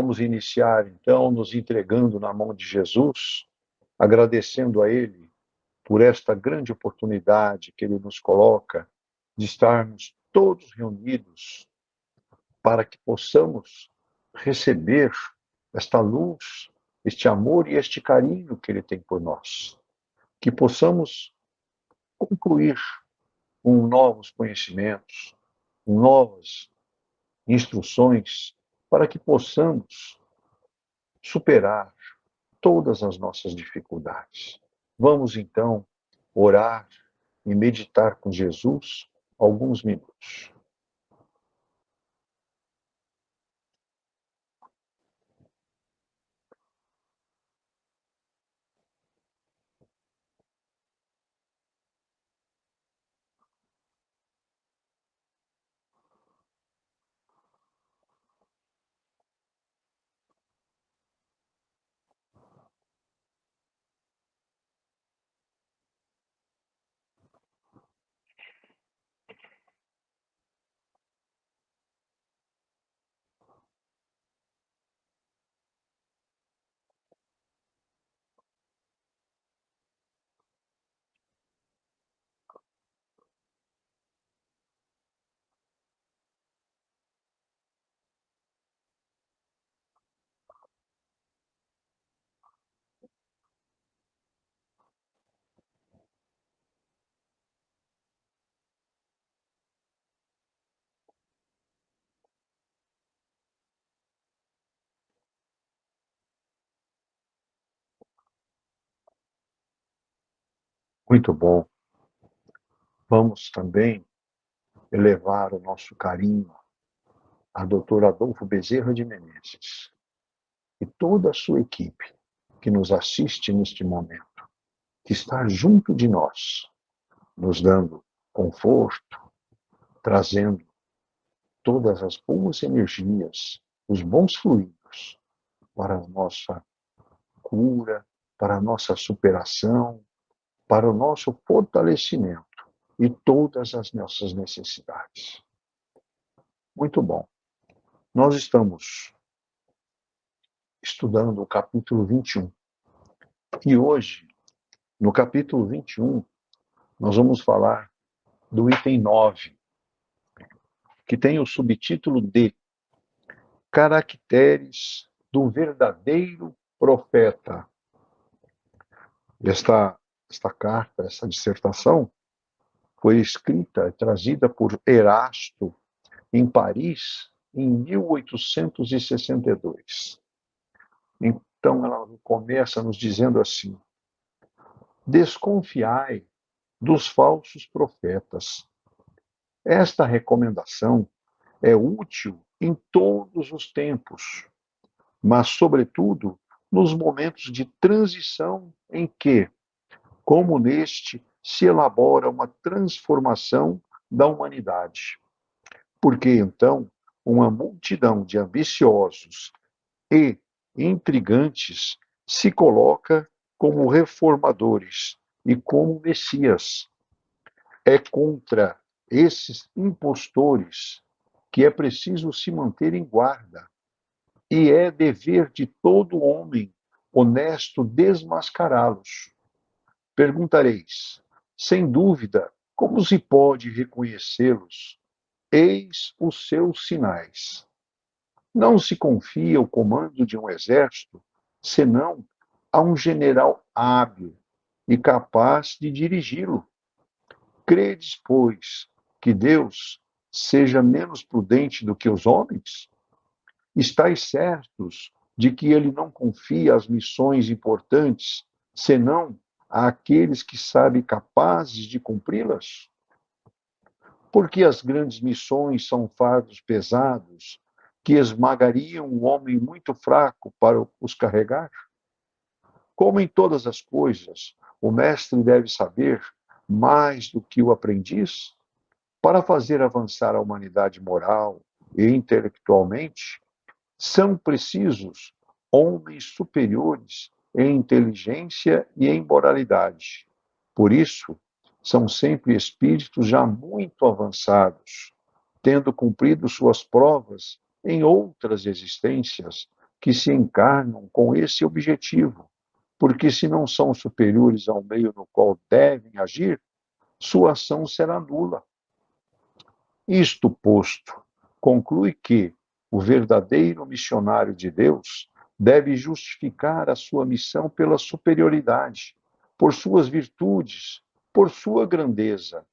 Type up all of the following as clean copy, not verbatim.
Vamos iniciar, então, nos entregando na mão de Jesus, agradecendo a Ele por esta grande oportunidade que Ele nos coloca de estarmos todos reunidos para que possamos receber esta luz, este amor e este carinho que Ele tem por nós. Que possamos concluir com novos conhecimentos, novas instruções, para que possamos superar todas as nossas dificuldades. Vamos então orar e meditar com Jesus alguns minutos. Muito bom. Vamos também elevar o nosso carinho à doutora Adolfo Bezerra de Menezes e toda a sua equipe que nos assiste neste momento, que está junto de nós, nos dando conforto, trazendo todas as boas energias, os bons fluidos para a nossa cura, para a nossa superação, para o nosso fortalecimento e todas as nossas necessidades. Muito bom. Nós estamos estudando o capítulo 21. E hoje, no capítulo 21, nós vamos falar do item 9, que tem o subtítulo de Caracteres do verdadeiro profeta. Esta carta, essa dissertação, foi escrita e trazida por Erasto em Paris em 1862. Então ela começa nos dizendo assim: desconfiai dos falsos profetas. Esta recomendação é útil em todos os tempos, mas, sobretudo, nos momentos de transição em que, como neste, se elabora uma transformação da humanidade. Porque, então, uma multidão de ambiciosos e intrigantes se coloca como reformadores e como Messias. É contra esses impostores que é preciso se manter em guarda, e é dever de todo homem honesto desmascará-los. Perguntareis, sem dúvida, como se pode reconhecê-los? Eis os seus sinais. Não se confia o comando de um exército, senão a um general hábil e capaz de dirigi-lo. Credes, pois, que Deus seja menos prudente do que os homens? Estais certos de que ele não confia as missões importantes, senão àqueles que sabem capazes de cumpri-las? Porque as grandes missões são fardos pesados que esmagariam um homem muito fraco para os carregar? Como em todas as coisas, o mestre deve saber mais do que o aprendiz para fazer avançar a humanidade moral e intelectualmente. São precisos homens superiores em inteligência e em moralidade. Por isso, são sempre espíritos já muito avançados, tendo cumprido suas provas em outras existências, que se encarnam com esse objetivo, porque se não são superiores ao meio no qual devem agir, sua ação será nula. Isto posto, conclui que o verdadeiro missionário de Deus deve justificar a sua missão pela superioridade, por suas virtudes, por sua grandeza,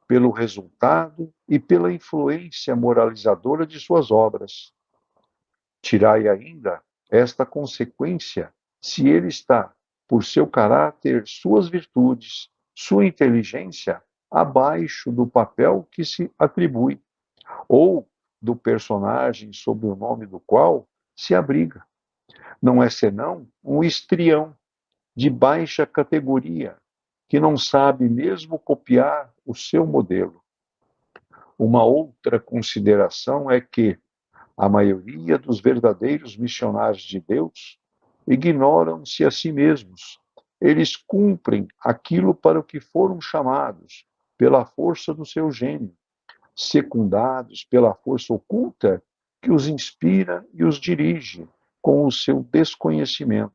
pelo resultado e pela influência moralizadora de suas obras. Tirai ainda esta consequência se ele está, por seu caráter, suas virtudes, sua inteligência, abaixo do papel que se atribui, ou do personagem sob o nome do qual se abriga. Não é senão um histrião de baixa categoria, que não sabe mesmo copiar o seu modelo. Uma outra consideração é que a maioria dos verdadeiros missionários de Deus ignoram-se a si mesmos. Eles cumprem aquilo para o que foram chamados, pela força do seu gênio, secundados pela força oculta que os inspira e os dirige com o seu desconhecimento.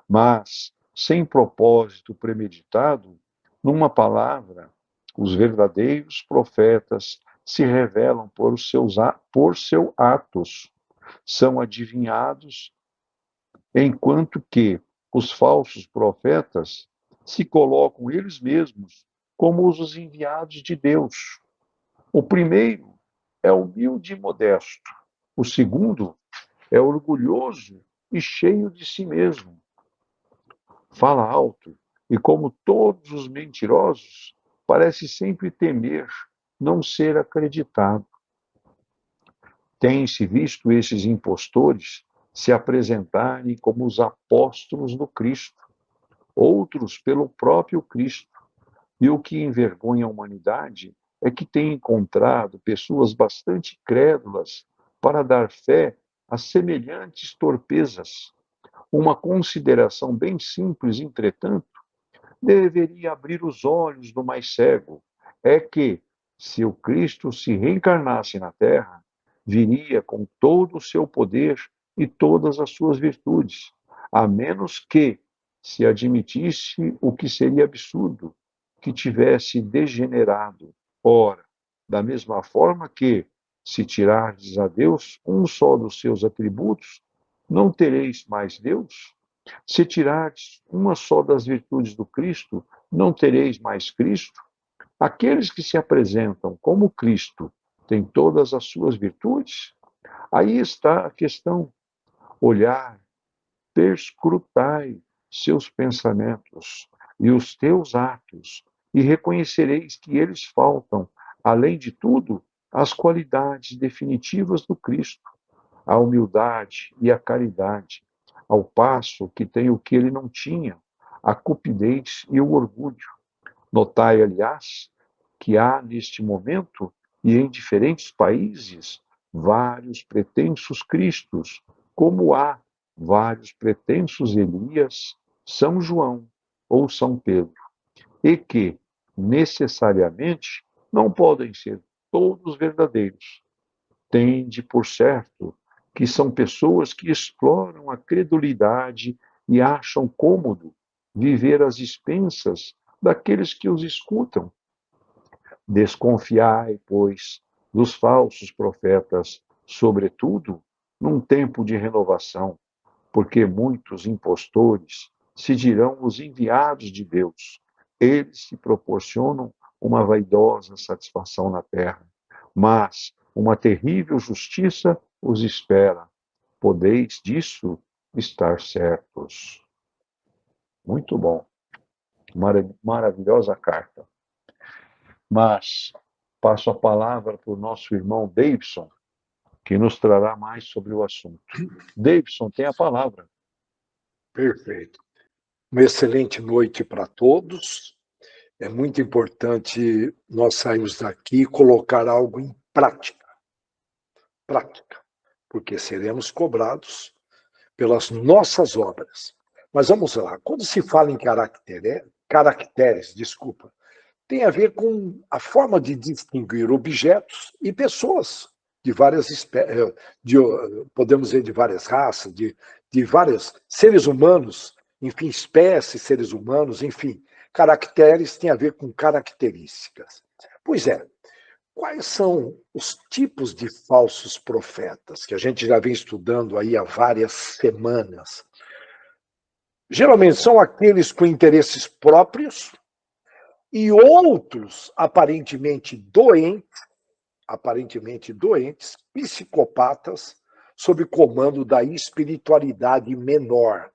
Mas, sem propósito premeditado, numa palavra, os verdadeiros profetas se revelam por seus atos, são adivinhados, enquanto que os falsos profetas se colocam eles mesmos como os enviados de Deus. O primeiro é humilde e modesto, o segundo é orgulhoso e cheio de si mesmo. Fala alto e, como todos os mentirosos, parece sempre temer não ser acreditado. Tem-se visto esses impostores se apresentarem como os apóstolos do Cristo, outros pelo próprio Cristo. E o que envergonha a humanidade é que tem encontrado pessoas bastante crédulas para dar fé a semelhantes torpezas. Uma consideração bem simples, entretanto, deveria abrir os olhos do mais cego. É que, se o Cristo se reencarnasse na Terra, viria com todo o seu poder e todas as suas virtudes, a menos que se admitisse o que seria absurdo, que tivesse degenerado. Ora, da mesma forma que, se tirardes a Deus um só dos seus atributos, não tereis mais Deus? Se tirardes uma só das virtudes do Cristo, não tereis mais Cristo? Aqueles que se apresentam como Cristo têm todas as suas virtudes? Aí está a questão. Olhar, perscrutai seus pensamentos e os teus atos, e reconhecereis que eles faltam, além de tudo, as qualidades definitivas do Cristo, a humildade e a caridade, ao passo que tem o que ele não tinha, a cupidez e o orgulho. Notai, aliás, que há neste momento e em diferentes países vários pretensos Cristos, como há vários pretensos Elias, São João ou São Pedro, e que, necessariamente, não podem ser todos verdadeiros. Tende por certo que são pessoas que exploram a credulidade e acham cômodo viver às expensas daqueles que os escutam. Desconfiai, pois, dos falsos profetas, sobretudo num tempo de renovação, porque muitos impostores se dirão os enviados de Deus. Eles se proporcionam uma vaidosa satisfação na terra, mas uma terrível justiça os espera. Podeis disso estar certos. Muito bom. Maravilhosa carta. Mas passo a palavra para o nosso irmão Davidson, que nos trará mais sobre o assunto. Davidson, tem a palavra. Perfeito. Uma excelente noite para todos. É muito importante nós sairmos daqui e colocar algo em prática. Prática. Porque seremos cobrados pelas nossas obras. Mas vamos lá. Quando se fala em caracteres, tem a ver com a forma de distinguir objetos e pessoas. de várias espécies, podemos dizer, de várias raças, de vários seres humanos, enfim, espécies, seres humanos, enfim, caracteres têm a ver com características. Pois é, quais são os tipos de falsos profetas, que a gente já vem estudando aí há várias semanas? Geralmente são aqueles com interesses próprios e outros aparentemente doentes, psicopatas, sob comando da espiritualidade menor.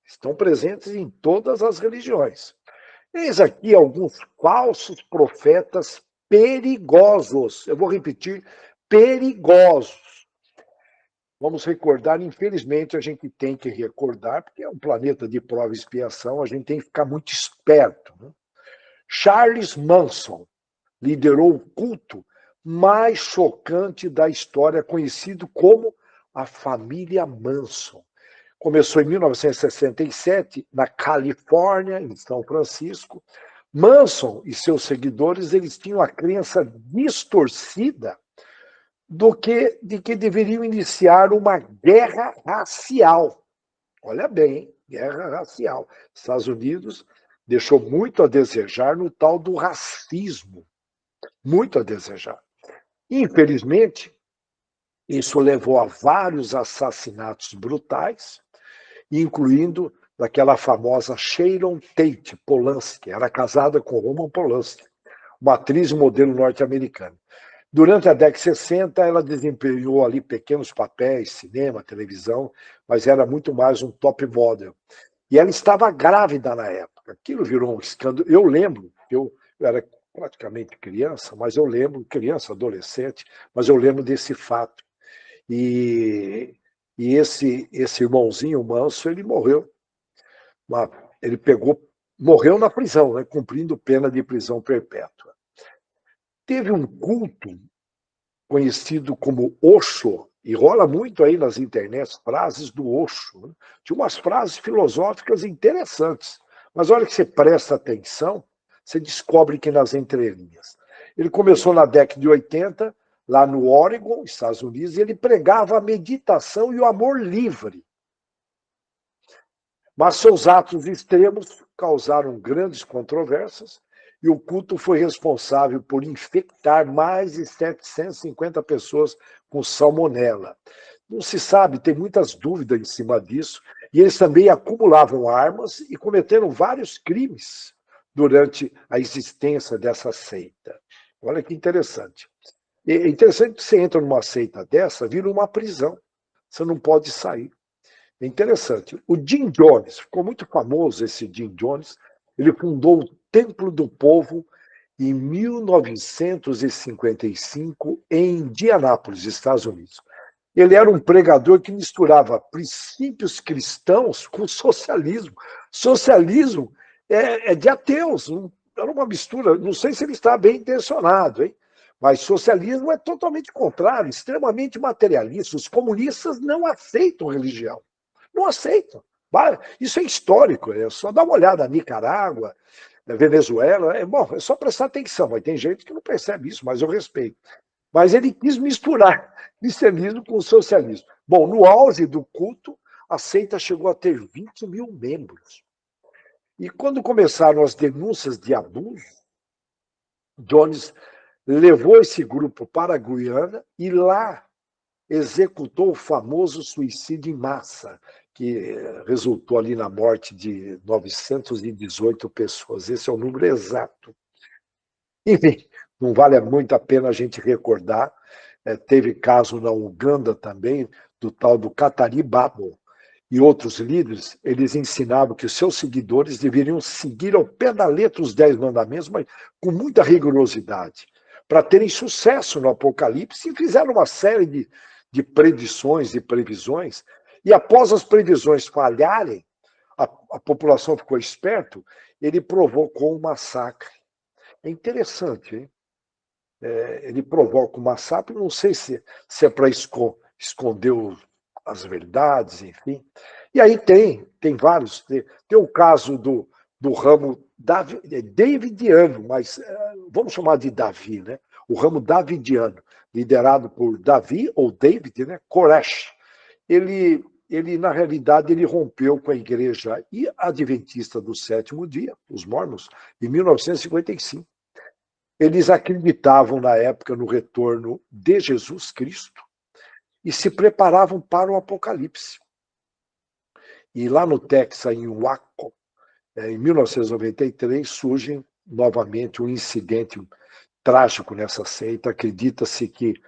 Estão presentes em todas as religiões. Eis aqui alguns falsos profetas perigosos. Eu vou repetir, perigosos. Vamos recordar, infelizmente, a gente tem que recordar, porque é um planeta de prova e expiação, a gente tem que ficar muito esperto. Né? Charles Manson liderou o culto mais chocante da história, conhecido como a família Manson. Começou em 1967, na Califórnia, em São Francisco. Manson e seus seguidores, eles tinham a crença distorcida de que deveriam iniciar uma guerra racial. Olha bem, guerra racial. Estados Unidos deixou muito a desejar no tal do racismo. Muito a desejar. Infelizmente, isso levou a vários assassinatos brutais, incluindo daquela famosa Sharon Tate Polanski, era casada com Roman Polanski, uma atriz e modelo norte-americana. Durante a década de 60, ela desempenhou ali pequenos papéis, cinema, televisão, mas era muito mais um top model. E ela estava grávida na época. Aquilo virou um escândalo. Eu lembro, eu era praticamente criança, mas eu lembro, criança, adolescente, mas eu lembro desse fato. E esse irmãozinho Manso, ele morreu. Morreu na prisão, né, cumprindo pena de prisão perpétua. Teve um culto conhecido como Osho, e rola muito aí nas internets frases do Osho. Né? Tinha umas frases filosóficas interessantes, mas a hora que você presta atenção, você descobre que nas entrelinhas. Ele começou na década de 80, lá no Oregon, Estados Unidos, e ele pregava a meditação e o amor livre. Mas seus atos extremos causaram grandes controvérsias e o culto foi responsável por infectar mais de 750 pessoas com salmonela. Não se sabe, tem muitas dúvidas em cima disso, e eles também acumulavam armas e cometeram vários crimes durante a existência dessa seita. Olha que interessante. É interessante que você entra numa seita dessa, vira uma prisão. Você não pode sair. É interessante. O Jim Jones, ficou muito famoso esse Jim Jones, ele fundou o Templo do Povo em 1955 em Indianápolis, Estados Unidos. Ele era um pregador que misturava princípios cristãos com socialismo. Socialismo é de ateus, era uma mistura, não sei se ele está bem intencionado, hein? Mas socialismo é totalmente contrário, extremamente materialista. Os comunistas não aceitam religião. Não aceitam. Isso é histórico, é só dar uma olhada na Nicarágua, na Venezuela, é só prestar atenção, mas tem gente que não percebe isso, mas eu respeito. Mas ele quis misturar cristianismo com socialismo. Bom, no auge do culto, a seita chegou a ter 20 mil membros. E quando começaram as denúncias de abuso, Jones levou esse grupo para a Guiana e lá executou o famoso suicídio em massa, que resultou ali na morte de 918 pessoas. Esse é o número exato. Enfim, não vale muito a pena a gente recordar. Teve caso na Uganda também, do tal do Katari Babo, e outros líderes, eles ensinavam que os seus seguidores deveriam seguir ao pé da letra os 10 mandamentos, mas com muita rigorosidade, para terem sucesso no Apocalipse, e fizeram uma série de predições e previsões, e após as previsões falharem, a população ficou esperto, ele provocou um massacre. É interessante, hein? Ele provoca um massacre, não sei se é para esconder as verdades, enfim. E aí tem vários. Tem o caso do ramo davidiano, mas vamos chamar de Davi, né? o ramo davidiano, liderado por Davi, ou David, né, Koresh. Ele, na realidade, ele rompeu com a igreja adventista do sétimo dia, os Mormons, em 1955. Eles acreditavam, na época, no retorno de Jesus Cristo e se preparavam para o Apocalipse. E lá no Texas, em Waco, em 1993, surge novamente um incidente trágico nessa seita. Acredita-se que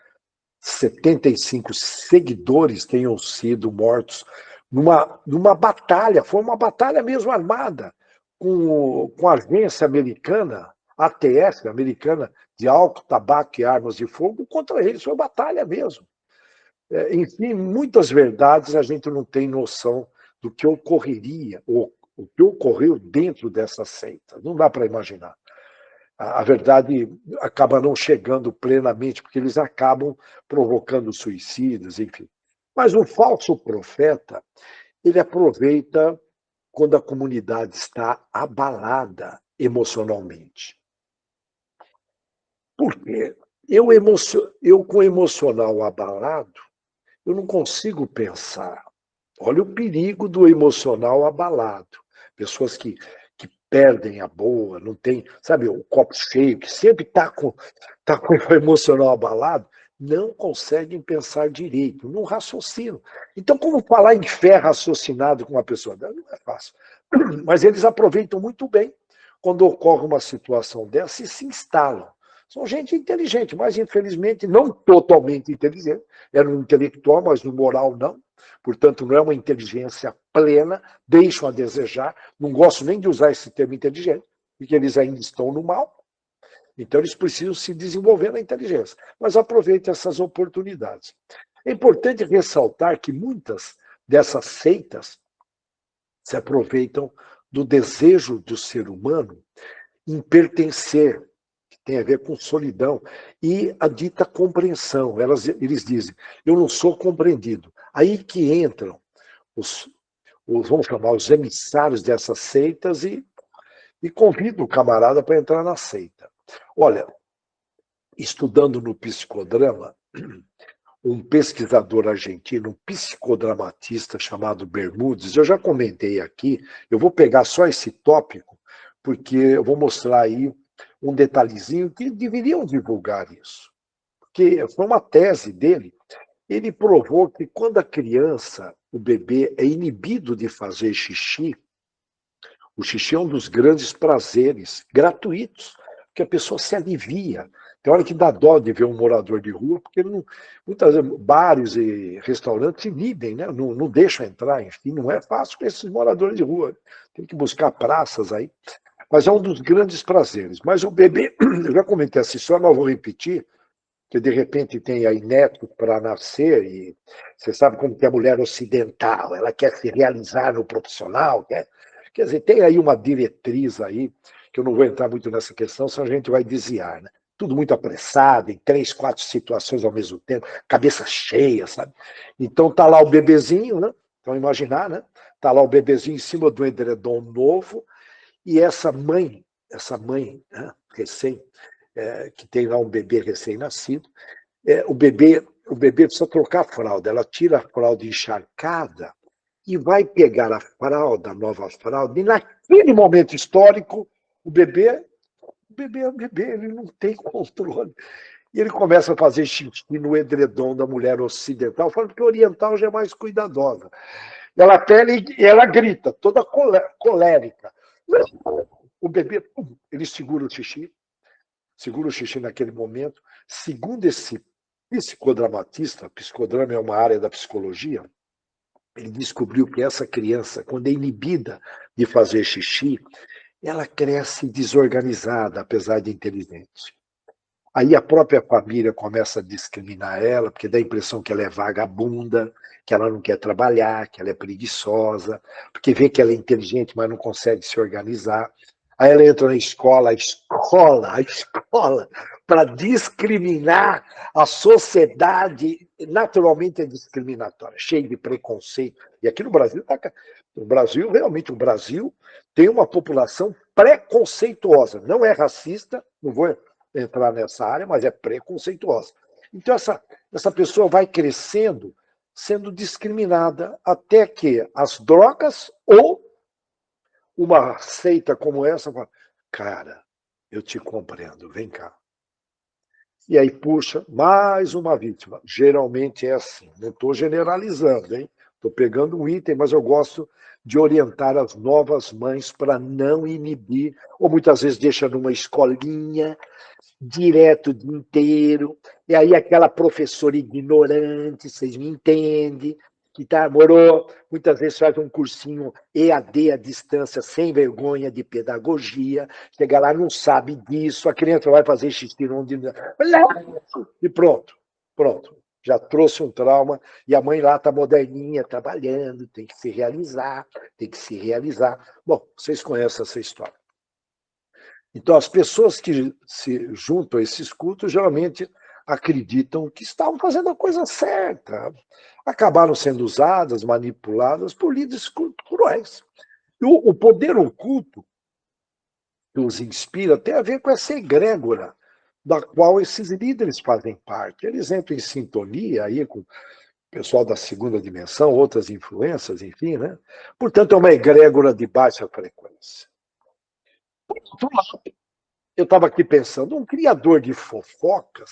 75 seguidores tenham sido mortos numa batalha, foi uma batalha mesmo armada, com a agência americana, ATF, americana, de álcool, tabaco e armas de fogo, contra eles, foi batalha mesmo. Enfim, muitas verdades a gente não tem noção do que ocorreria, ou o que ocorreu dentro dessa seita, não dá para imaginar. A verdade acaba não chegando plenamente, porque eles acabam provocando suicídios, enfim. Mas o falso profeta, ele aproveita quando a comunidade está abalada emocionalmente. Por quê? Eu com o emocional abalado, eu não consigo pensar. Olha o perigo do emocional abalado. Pessoas que perdem a boa, não tem, sabe, o copo cheio, que sempre está com o emocional abalado, não conseguem pensar direito, não raciocinam. Então, como falar em fé raciocinado com uma pessoa? Não é fácil. Mas eles aproveitam muito bem quando ocorre uma situação dessa e se instalam. São gente inteligente, mas infelizmente não totalmente inteligente. Era um intelectual, mas no moral não. Portanto, não é uma inteligência plena, deixam a desejar. Não gosto nem de usar esse termo inteligente, porque eles ainda estão no mal. Então, eles precisam se desenvolver na inteligência. Mas aproveitem essas oportunidades. É importante ressaltar que muitas dessas seitas se aproveitam do desejo do ser humano em pertencer, que tem a ver com solidão, e a dita compreensão. Eles dizem, eu não sou compreendido. Aí que entram vamos chamar, os emissários dessas seitas e convidam o camarada para entrar na seita. Olha, estudando no psicodrama, um pesquisador argentino, um psicodramatista chamado Bermudes, eu já comentei aqui, eu vou pegar só esse tópico, porque eu vou mostrar aí um detalhezinho que deveriam divulgar isso. Porque foi uma tese dele. Ele provou que quando a criança, o bebê, é inibido de fazer xixi, o xixi é um dos grandes prazeres gratuitos, que a pessoa se alivia. Tem hora que dá dó de ver um morador de rua, porque muitas vezes bares e restaurantes inibem, né? Não deixam entrar, enfim, não é fácil com esses moradores de rua. Tem que buscar praças aí. Mas é um dos grandes prazeres. Mas o bebê, eu já comentei essa história, mas vou repetir, que de repente tem aí neto para nascer, e você sabe como que é a mulher ocidental, ela quer se realizar no profissional, quer dizer, tem aí uma diretriz aí, que eu não vou entrar muito nessa questão, senão a gente vai desviar, né? Tudo muito apressado, em 3, 4 situações ao mesmo tempo, cabeça cheia, sabe? Então tá lá o bebezinho, né? Então imaginar, né? Tá lá o bebezinho em cima do edredom novo, e essa mãe, né, que tem lá um bebê recém-nascido, o bebê precisa trocar a fralda. Ela tira a fralda encharcada e vai pegar a fralda, a nova fralda, e naquele momento histórico, o bebê é o bebê, ele não tem controle. E ele começa a fazer xixi no edredom da mulher ocidental, falando que a oriental já é mais cuidadosa. Ela grita, toda colérica. O bebê, ele segura o xixi naquele momento. Segundo esse psicodramatista, psicodrama é uma área da psicologia, ele descobriu que essa criança, quando é inibida de fazer xixi, ela cresce desorganizada, apesar de inteligente. Aí a própria família começa a discriminar ela, porque dá a impressão que ela é vagabunda, que ela não quer trabalhar, que ela é preguiçosa, porque vê que ela é inteligente, mas não consegue se organizar. Aí ela entra na escola, para discriminar a sociedade, naturalmente é discriminatória, cheia de preconceito. E aqui no Brasil, realmente, o Brasil tem uma população preconceituosa, não é racista, não vou entrar nessa área, mas é preconceituosa. Então, essa pessoa vai crescendo, sendo discriminada, até que as drogas ou uma seita como essa fala, cara, eu te compreendo, vem cá. E aí puxa mais uma vítima. Geralmente é assim. Não estou generalizando, hein? Estou pegando um item, mas eu gosto de orientar as novas mães para não inibir, ou muitas vezes deixa numa escolinha, direto o dia inteiro, e aí aquela professora ignorante, vocês me entendem, que tá, morou, muitas vezes faz um cursinho EAD à distância, sem vergonha de pedagogia, chega lá, não sabe disso, a criança vai fazer xixi onde... E pronto. Já trouxe um trauma, e a mãe lá está moderninha, trabalhando, tem que se realizar. Bom, vocês conhecem essa história. Então, as pessoas que se juntam a esses cultos geralmente acreditam que estavam fazendo a coisa certa. Acabaram sendo usadas, manipuladas por líderes cruéis. E o poder oculto que os inspira tem a ver com essa egrégora da qual esses líderes fazem parte. Eles entram em sintonia aí com o pessoal da segunda dimensão, outras influências, enfim, né? Portanto, é uma egrégora de baixa frequência. Por outro lado, eu estava aqui pensando, um criador de fofocas,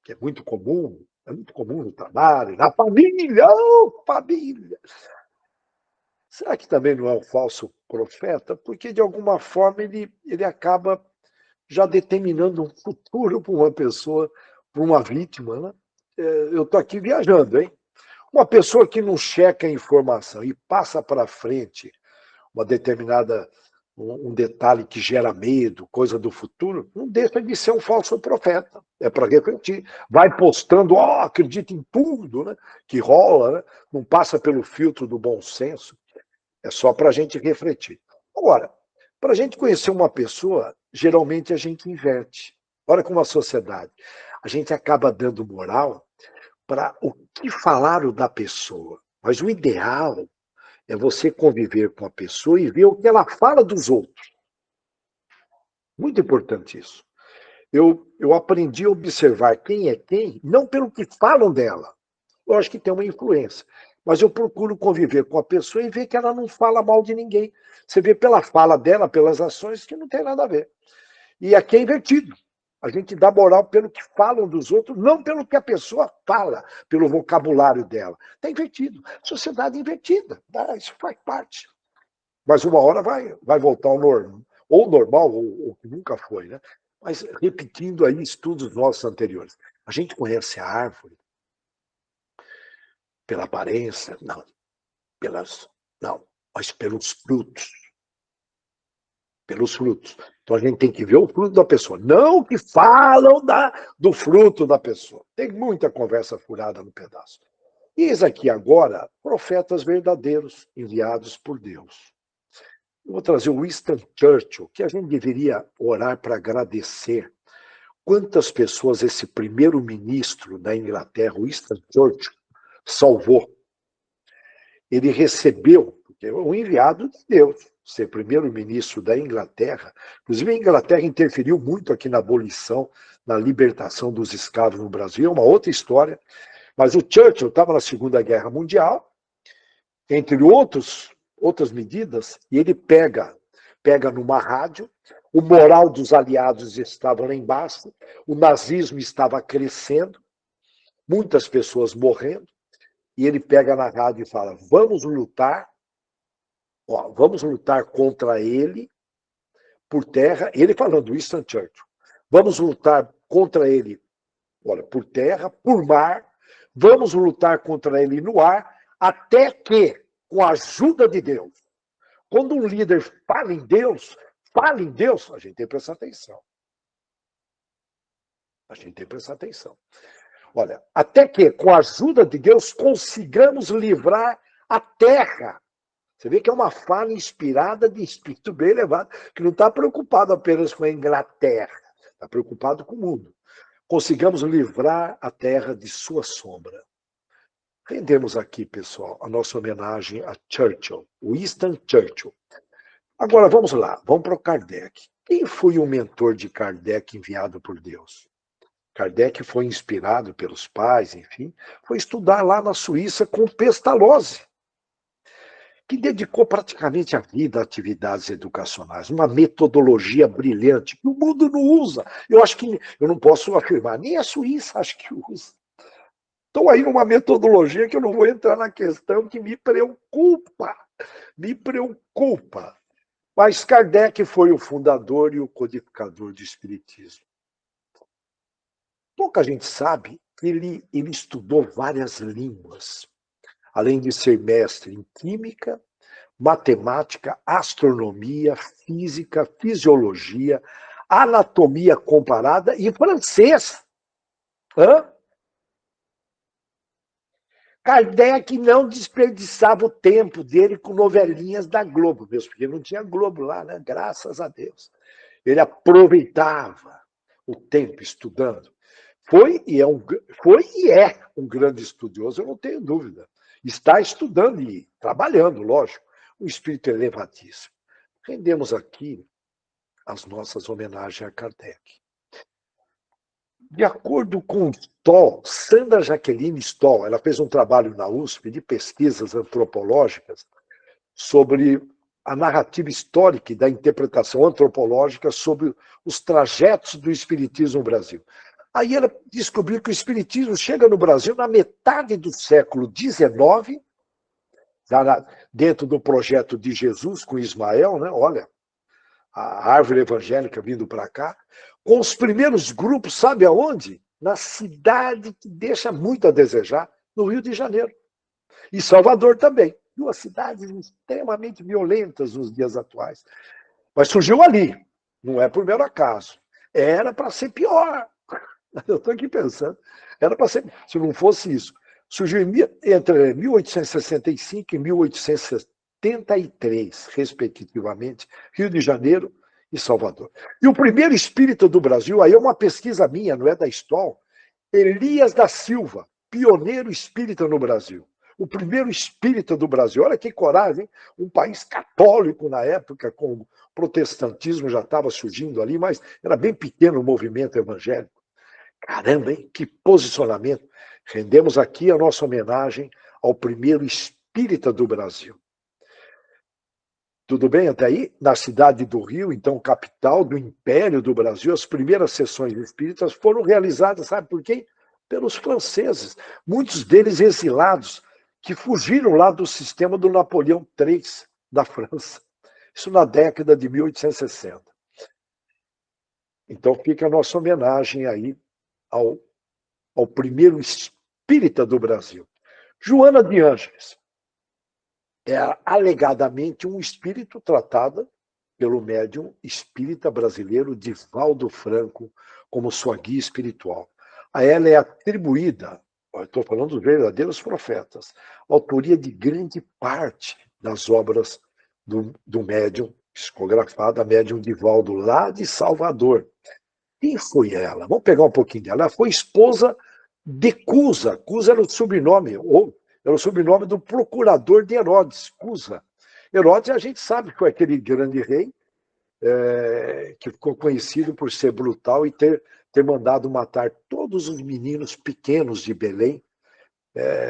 que é muito comum no trabalho, na família, família. Será que também não é um falso profeta? Porque, de alguma forma, ele acaba já determinando um futuro para uma pessoa, para uma vítima. Né? Eu estou aqui viajando, hein? Uma pessoa que não checa a informação e passa para frente uma determinada um detalhe que gera medo, coisa do futuro, não deixa de ser um falso profeta. É para refletir. Vai postando, acredita em tudo, né? Que rola, né? Não passa pelo filtro do bom senso. É só para a gente refletir. Agora, para a gente conhecer uma pessoa, geralmente a gente inverte. Olha como a sociedade. A gente acaba dando moral para o que falaram da pessoa. Mas o ideal é você conviver com a pessoa e ver o que ela fala dos outros. Muito importante isso. Eu aprendi a observar quem é quem, não pelo que falam dela. Eu acho que tem uma influência. Mas eu procuro conviver com a pessoa e ver que ela não fala mal de ninguém. Você vê pela fala dela, pelas ações, que não tem nada a ver. E aqui é invertido. A gente dá moral pelo que falam dos outros, não pelo que a pessoa fala, pelo vocabulário dela. Está invertido. Sociedade invertida. Isso faz parte. Mas uma hora vai voltar ao normal. Ou normal, ou que nunca foi. Né? Mas repetindo aí estudos nossos anteriores. A gente conhece a árvore pela aparência? Não. Não, mas pelos frutos. Pelos frutos. Então a gente tem que ver o fruto da pessoa, não o que falam do fruto da pessoa. Tem muita conversa furada no pedaço. E eis aqui agora profetas verdadeiros enviados por Deus. Eu vou trazer o Winston Churchill, que a gente deveria orar para agradecer quantas pessoas esse primeiro-ministro da Inglaterra, Winston Churchill, salvou. Ele recebeu, porque é um enviado de Deus, ser primeiro-ministro da Inglaterra. Inclusive, a Inglaterra interferiu muito aqui na abolição, na libertação dos escravos no Brasil, é uma outra história. Mas o Churchill estava na Segunda Guerra Mundial, entre outras medidas, e ele pega numa rádio, o moral dos aliados estava lá embaixo, o nazismo estava crescendo, muitas pessoas morrendo, e ele pega na rádio e fala, vamos lutar contra ele por terra, ele falando Winston Churchill, vamos lutar contra ele, por terra, por mar, vamos lutar contra ele no ar, até que, com a ajuda de Deus, quando um líder fala em Deus, a gente tem que prestar atenção. Olha, até que, com a ajuda de Deus, consigamos livrar a terra. Você vê que é uma fala inspirada de espírito bem elevado, que não está preocupado apenas com a Inglaterra, está preocupado com o mundo. Consigamos livrar a terra de sua sombra. Rendemos aqui, pessoal, a nossa homenagem a Churchill, Winston Churchill. Agora, vamos lá, vamos para o Kardec. Quem foi o mentor de Kardec enviado por Deus? Kardec foi inspirado pelos pais, enfim, foi estudar lá na Suíça com Pestalozzi, que dedicou praticamente a vida a atividades educacionais, uma metodologia brilhante que o mundo não usa. Eu acho que, eu não posso afirmar, nem a Suíça acho que usa. Estou aí numa metodologia que eu não vou entrar na questão que me preocupa. Mas Kardec foi o fundador e o codificador do Espiritismo. Pouca gente sabe que ele estudou várias línguas, além de ser mestre em química, matemática, astronomia, física, fisiologia, anatomia comparada e francês. Hã? Kardec não desperdiçava o tempo dele com novelinhas da Globo, mesmo porque não tinha Globo lá, né? Graças a Deus. Ele aproveitava o tempo estudando. Foi e é um grande estudioso, eu não tenho dúvida. Está estudando e trabalhando, lógico. Um espírito elevadíssimo. Rendemos aqui as nossas homenagens a Kardec. De acordo com Stoll, Sandra Jaqueline Stoll, ela fez um trabalho na USP de pesquisas antropológicas sobre a narrativa histórica e da interpretação antropológica sobre os trajetos do espiritismo no Brasil. Aí ela descobriu que o espiritismo chega no Brasil na metade do século XIX, dentro do projeto de Jesus com Ismael, né? Olha, a árvore evangélica vindo para cá, com os primeiros grupos, sabe aonde? Na cidade que deixa muito a desejar, no Rio de Janeiro. E Salvador também. Duas cidades extremamente violentas nos dias atuais. Mas surgiu ali, não é por mero acaso. Era para ser pior. Eu estou aqui pensando. Era para ser, se não fosse isso. Surgiu entre 1865 e 1873, respectivamente, Rio de Janeiro e Salvador. E o primeiro espírita do Brasil, aí é uma pesquisa minha, não é da Stoll, Elias da Silva, pioneiro espírita no Brasil. O primeiro espírita do Brasil. Olha que coragem, hein? Um país católico na época, com o protestantismo já estava surgindo ali, mas era bem pequeno o movimento evangélico. Caramba, hein? Que posicionamento. Rendemos aqui a nossa homenagem ao primeiro espírita do Brasil. Tudo bem até aí? Na cidade do Rio, então capital do Império do Brasil, as primeiras sessões espíritas foram realizadas, sabe por quem? Pelos franceses, muitos deles exilados, que fugiram lá do sistema do Napoleão III da França. Isso na década de 1860. Então fica a nossa homenagem aí ao primeiro espírita do Brasil. Joana de Ângeles é alegadamente um espírito tratado pelo médium espírita brasileiro Divaldo Franco como sua guia espiritual. A ela é atribuída, estou falando dos verdadeiros profetas, a autoria de grande parte das obras do médium psicografada, médium Divaldo, lá de Salvador. Quem foi ela? Vamos pegar um pouquinho dela. Ela foi esposa de Cusa. Cusa era o sobrenome, ou era o sobrenome do procurador de Herodes, Cusa. Herodes, a gente sabe que foi aquele grande rei que ficou conhecido por ser brutal e ter mandado matar todos os meninos pequenos de Belém,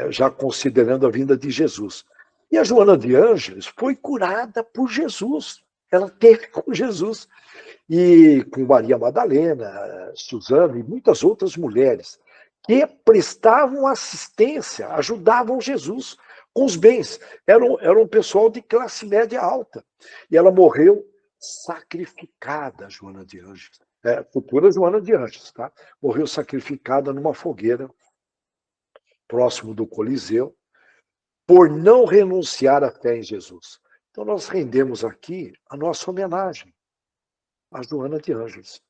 já considerando a vinda de Jesus. E a Joana de Ângeles foi curada por Jesus. Ela teve com Jesus. E com Maria Madalena, Suzana e muitas outras mulheres que prestavam assistência, ajudavam Jesus com os bens. Era um pessoal de classe média alta. E ela morreu sacrificada, Joana de Ângeles. Futura Joana de Ângeles, tá? Morreu sacrificada numa fogueira próximo do Coliseu, por não renunciar à fé em Jesus. Então nós rendemos aqui a nossa homenagem a Joana de Ângeles.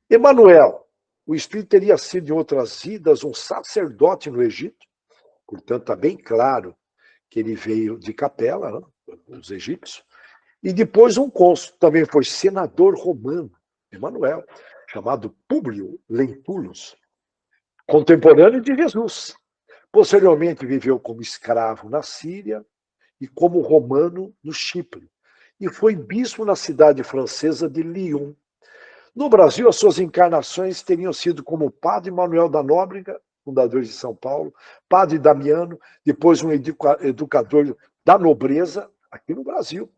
Emanuel, o espírito teria sido em outras vidas um sacerdote no Egito, portanto está bem claro que ele veio de Capela, né, os egípcios, e depois um cônsul, também foi senador romano, Emanuel, chamado Públio Lentulus, contemporâneo de Jesus. Posteriormente viveu como escravo na Síria e como romano no Chipre. e foi bispo na cidade francesa de Lyon. No Brasil, as suas encarnações teriam sido como Padre Manuel da Nóbrega, fundador de São Paulo, Padre Damiano, depois um educador da nobreza, aqui no Brasil,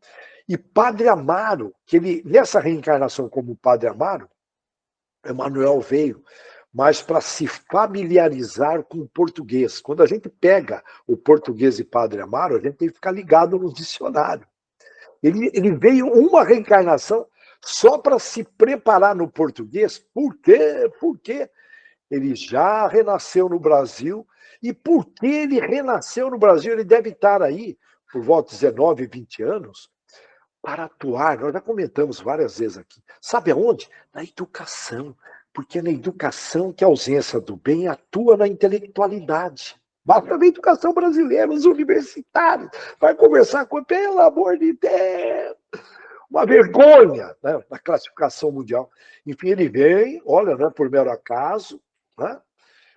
e Padre Amaro, que ele, nessa reencarnação como Padre Amaro, Emmanuel veio, mas para se familiarizar com o português. Quando a gente pega o português de Padre Amaro, a gente tem que ficar ligado no dicionário. Ele veio uma reencarnação só para se preparar no português. Por quê? Porque ele já renasceu no Brasil, e porque ele renasceu no Brasil, ele deve estar aí, por volta de 19, 20 anos, para atuar. Nós já comentamos várias vezes aqui. Sabe aonde? Na educação. Porque é na educação que a ausência do bem atua na intelectualidade. Basta ver a educação brasileira, os universitários. Vai conversar com, pelo amor de Deus, uma vergonha, né, na classificação mundial. Enfim, ele vem, olha, não é por mero acaso, né?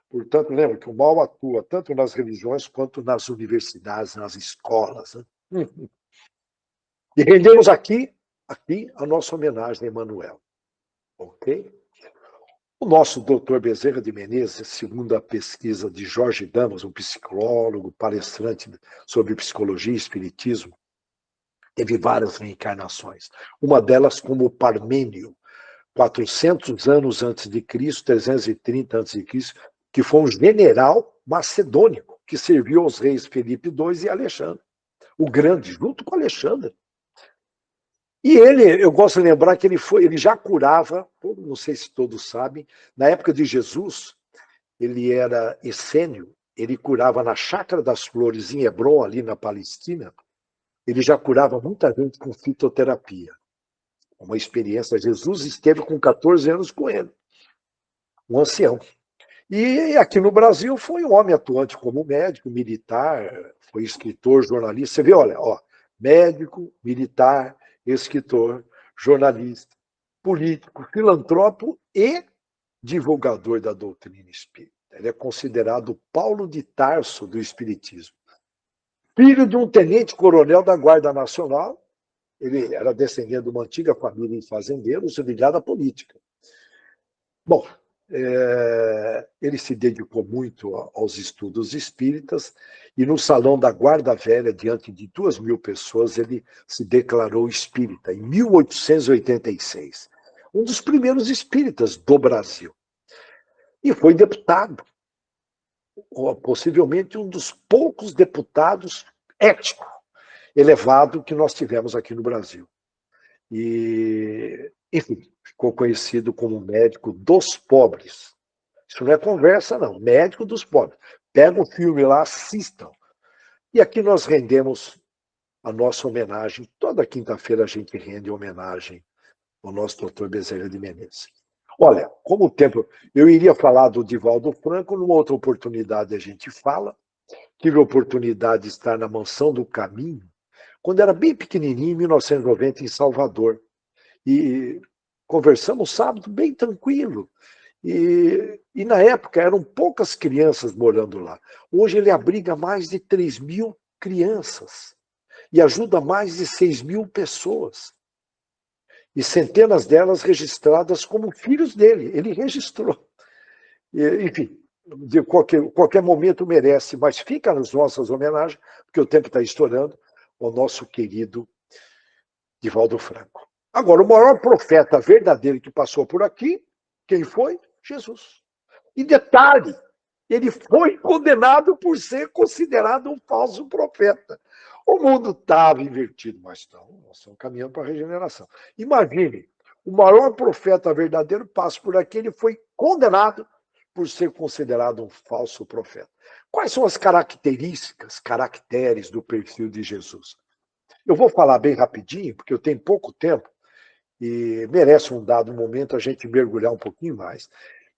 Portanto, lembra que o mal atua tanto nas religiões quanto nas universidades, nas escolas. Né? E rendemos aqui a nossa homenagem a Emmanuel. Ok? O nosso doutor Bezerra de Menezes, segundo a pesquisa de Jorge Damas, um psicólogo, palestrante sobre psicologia e espiritismo, teve várias reencarnações. Uma delas como Parmênio, 400 anos antes de Cristo, 330 antes de Cristo, que foi um general macedônico que serviu aos reis Felipe II e Alexandre, o Grande, junto com Alexandre. E ele, eu gosto de lembrar que ele já curava, não sei se todos sabem, na época de Jesus, ele era essênio, ele curava na Chácara das Flores, em Hebron, ali na Palestina, ele já curava muita gente com fitoterapia. Uma experiência. Jesus esteve com 14 anos com ele, um ancião. E aqui no Brasil foi um homem atuante como médico, militar, foi escritor, jornalista. Você vê, olha, ó, médico, militar, escritor, jornalista, político, filantropo e divulgador da doutrina espírita. Ele é considerado o Paulo de Tarso do espiritismo. Filho de um tenente-coronel da Guarda Nacional, ele era descendente de uma antiga família de fazendeiros ligada à política. Bom, ele se dedicou muito aos estudos espíritas e no salão da Guarda Velha, diante de 2.000 pessoas, ele se declarou espírita em 1886. Um dos primeiros espíritas do Brasil. E foi deputado, possivelmente um dos poucos deputados éticos elevado que nós tivemos aqui no Brasil. E, enfim, ficou conhecido como médico dos pobres. Isso não é conversa, não. Médico dos pobres. Pega o filme lá, assistam. E aqui nós rendemos a nossa homenagem. Toda quinta-feira a gente rende homenagem ao nosso doutor Bezerra de Menezes. Olha, como o tempo... Eu iria falar do Divaldo Franco, numa outra oportunidade a gente fala. Tive a oportunidade de estar na Mansão do Caminho, quando era bem pequenininho, em 1990, em Salvador. E conversamos sábado bem tranquilo. E na época eram poucas crianças morando lá. Hoje ele abriga mais de 3.000 crianças e ajuda mais de 6.000 pessoas. E centenas delas registradas como filhos dele. Ele registrou. E, enfim, de qualquer momento merece, mas fica nas nossas homenagens, porque o tempo está estourando, o nosso querido Divaldo Franco. Agora, o maior profeta verdadeiro que passou por aqui, quem foi? Jesus. E detalhe, ele foi condenado por ser considerado um falso profeta. O mundo estava invertido, mas não, nós estamos caminhando para a regeneração. Imagine, o maior profeta verdadeiro passa por aqui, ele foi condenado por ser considerado um falso profeta. Quais são as características, caracteres do perfil de Jesus? Eu vou falar bem rapidinho, porque eu tenho pouco tempo e merece um dado momento a gente mergulhar um pouquinho mais.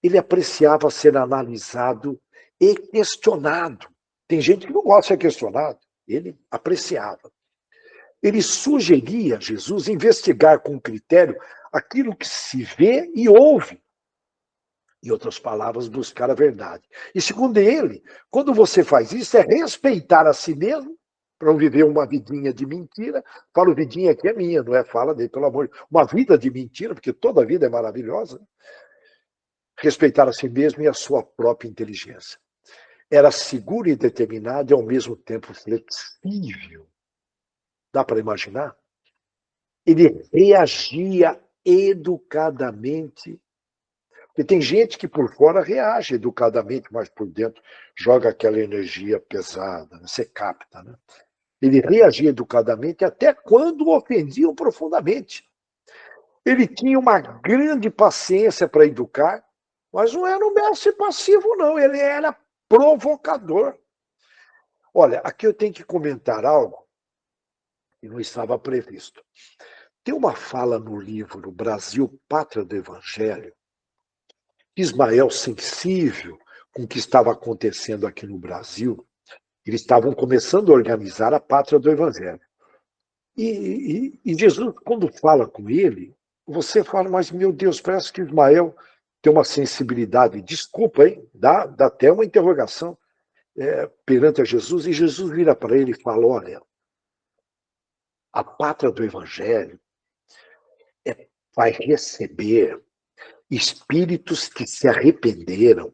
Ele apreciava ser analisado e questionado. Tem gente que não gosta de ser questionado. Ele apreciava. Ele sugeria, Jesus, investigar com critério aquilo que se vê e ouve. Em outras palavras, buscar a verdade. E segundo ele, quando você faz isso, é respeitar a si mesmo para não viver uma vidinha de mentira. Falo vidinha que é minha, não é fala dele, pelo amor de Deus. Uma vida de mentira, porque toda vida é maravilhosa. Respeitar a si mesmo e a sua própria inteligência. Era seguro e determinado e, ao mesmo tempo, flexível. Dá para imaginar? Ele reagia educadamente. Porque tem gente que por fora reage educadamente, mas por dentro joga aquela energia pesada, né? Você capta, né? Ele reagia educadamente até quando o ofendiam profundamente. Ele tinha uma grande paciência para educar, mas não era um mestre passivo, não. Ele era provocador. Olha, aqui eu tenho que comentar algo que não estava previsto. Tem uma fala no livro Brasil, Pátria do Evangelho, Ismael, sensível com o que estava acontecendo aqui no Brasil, eles estavam começando a organizar a Pátria do Evangelho. E Jesus, quando fala com ele, você fala, mas meu Deus, parece que Ismael tem uma sensibilidade. Desculpa, hein? Dá até uma interrogação perante a Jesus, e Jesus vira para ele e fala, olha, a Pátria do Evangelho vai receber espíritos que se arrependeram,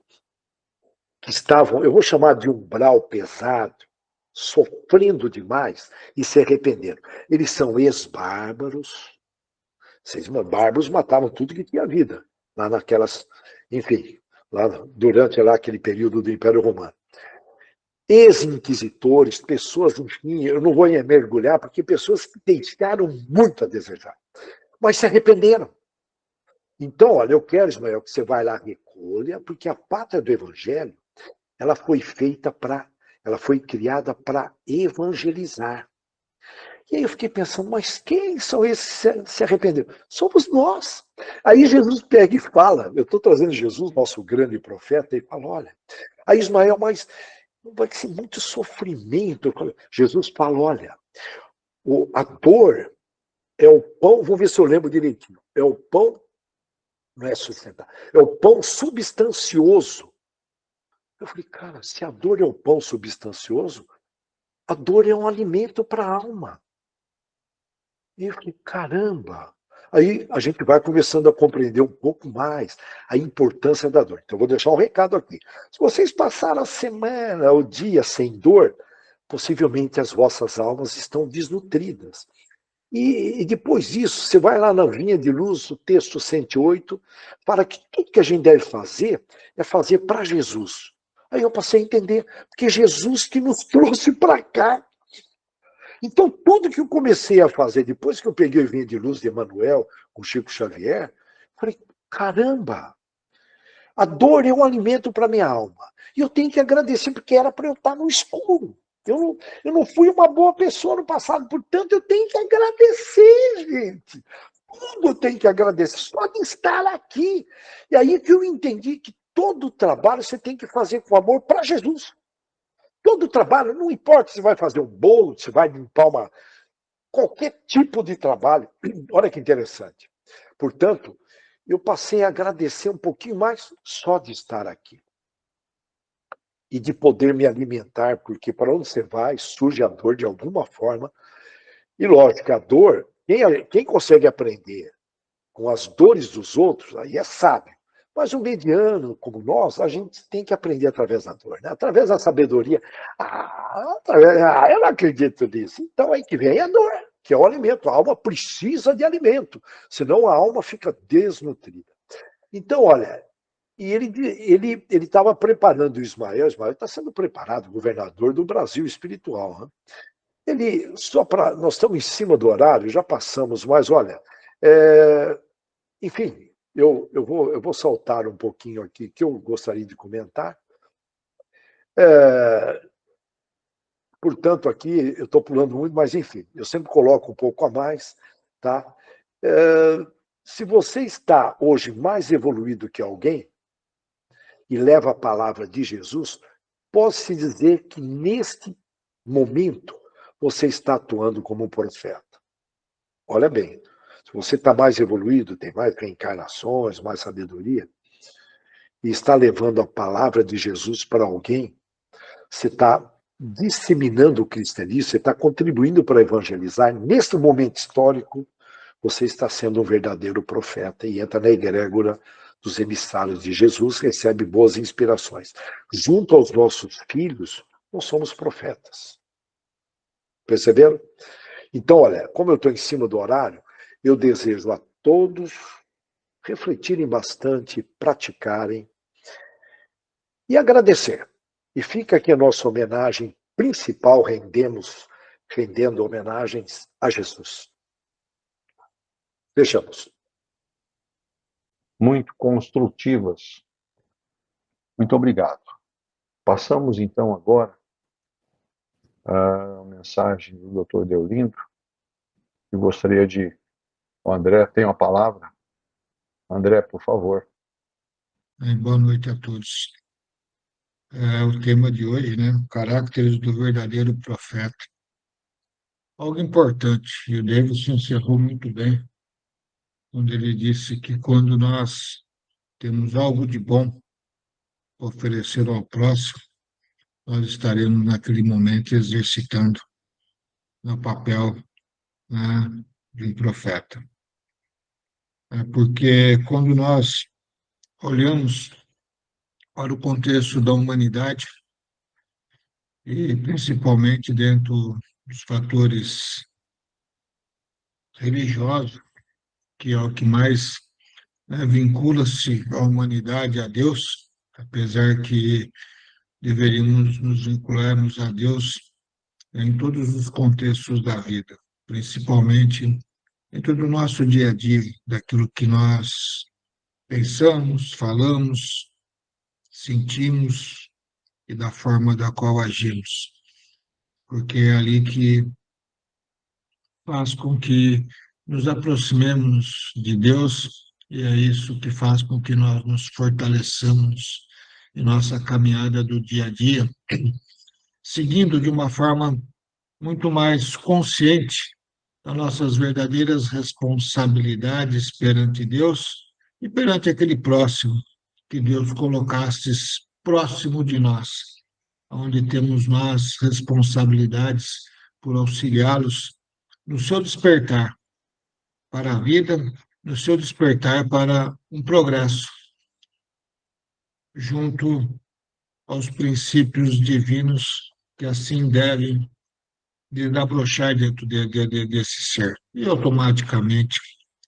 que estavam, eu vou chamar de umbral pesado, sofrendo demais e se arrependeram. Eles são ex-bárbaros. Bárbaros matavam tudo que tinha vida, lá naquelas, enfim, lá durante aquele período do Império Romano. Ex-inquisitores, pessoas, enfim, eu não vou mergulhar, porque pessoas que deixaram muito a desejar, mas se arrependeram. Então, olha, eu quero, Ismael, que você vai lá e recolha, porque a Pátria do Evangelho, ela foi criada para evangelizar. E aí eu fiquei pensando, mas quem são esses que se arrependeram? Somos nós. Aí Jesus pega e fala, eu estou trazendo Jesus, nosso grande profeta, e fala, olha, aí Ismael, mas vai ser muito sofrimento. Jesus fala, olha, a dor é o pão, vou ver se eu lembro direitinho, é o pão, não é sustentar, é o pão substancioso. Eu falei, cara, se a dor é o pão substancioso, a dor é um alimento para a alma. E eu falei, caramba! Aí a gente vai começando a compreender um pouco mais a importância da dor. Então, eu vou deixar um recado aqui. Se vocês passaram a semana, o dia sem dor, possivelmente as vossas almas estão desnutridas. E depois disso, você vai lá na linha de luz, o texto 108, para que tudo que a gente deve fazer é fazer para Jesus. Aí eu passei a entender, porque Jesus que nos trouxe para cá. Então, tudo que eu comecei a fazer, depois que eu peguei o Vinha de Luz de Emmanuel, com Chico Xavier, falei, caramba, a dor é um alimento para minha alma. E eu tenho que agradecer, porque era para eu estar no escuro. Eu não fui uma boa pessoa no passado, portanto, eu tenho que agradecer, gente. Tudo eu tenho que agradecer, só de estar aqui. E aí que eu entendi que todo trabalho você tem que fazer com amor para Jesus. Todo trabalho, não importa se vai fazer um bolo, se vai limpar qualquer tipo de trabalho. Olha que interessante. Portanto, eu passei a agradecer um pouquinho mais só de estar aqui. E de poder me alimentar, porque para onde você vai, surge a dor de alguma forma. E lógico, a dor, quem consegue aprender com as dores dos outros, aí é sábio. Mas o mediano, como nós, a gente tem que aprender através da dor, né? Através da sabedoria. Eu não acredito nisso. Então aí que vem a dor, que é o alimento. A alma precisa de alimento, senão a alma fica desnutrida. Então, olha, e ele estava preparando o Ismael está sendo preparado, governador do Brasil espiritual. Né? Nós estamos em cima do horário, já passamos, mas olha, enfim, eu vou saltar um pouquinho aqui que eu gostaria de comentar. Portanto, aqui eu estou pulando muito, mas enfim, eu sempre coloco um pouco a mais, tá? Se você está hoje mais evoluído que alguém e leva a palavra de Jesus, pode-se dizer que neste momento você está atuando como um profeta. Olha bem, se você está mais evoluído, tem mais reencarnações, mais sabedoria, e está levando a palavra de Jesus para alguém, você está disseminando o cristianismo, você está contribuindo para evangelizar. Neste momento histórico, você está sendo um verdadeiro profeta e entra na egrégora dos emissários de Jesus, recebe boas inspirações. Junto aos nossos filhos, nós somos profetas. Perceberam? Então, olha, como eu estou em cima do horário, eu desejo a todos refletirem bastante, praticarem e agradecer. E fica aqui a nossa homenagem principal, rendendo homenagens a Jesus. Deixamos. Muito construtivas. Muito obrigado. Passamos então agora a mensagem do Dr. Deolindo, que gostaria de... O André tem uma palavra. André, por favor. Boa noite a todos. O tema de hoje, né? Caracteres do verdadeiro profeta. Algo importante, e o Davidson encerrou muito bem, quando ele disse que quando nós temos algo de bom para oferecer ao próximo, nós estaremos naquele momento exercitando o papel, né, de um profeta. Porque quando nós olhamos para o contexto da humanidade, e principalmente dentro dos fatores religiosos, que é o que mais, né, vincula-se à humanidade, a Deus, apesar que deveríamos nos vincularmos a Deus em todos os contextos da vida, principalmente em todo o nosso dia a dia, daquilo que nós pensamos, falamos, sentimos e da forma da qual agimos, porque é ali que faz com que nos aproximemos de Deus e é isso que faz com que nós nos fortaleçamos em nossa caminhada do dia a dia, seguindo de uma forma muito mais consciente das nossas verdadeiras responsabilidades perante Deus e perante aquele próximo que Deus colocaste próximo de nós, onde temos nós responsabilidades por auxiliá-los no seu despertar para a vida, no seu despertar para um progresso, junto aos princípios divinos que assim devem desabrochar dentro desse ser. E automaticamente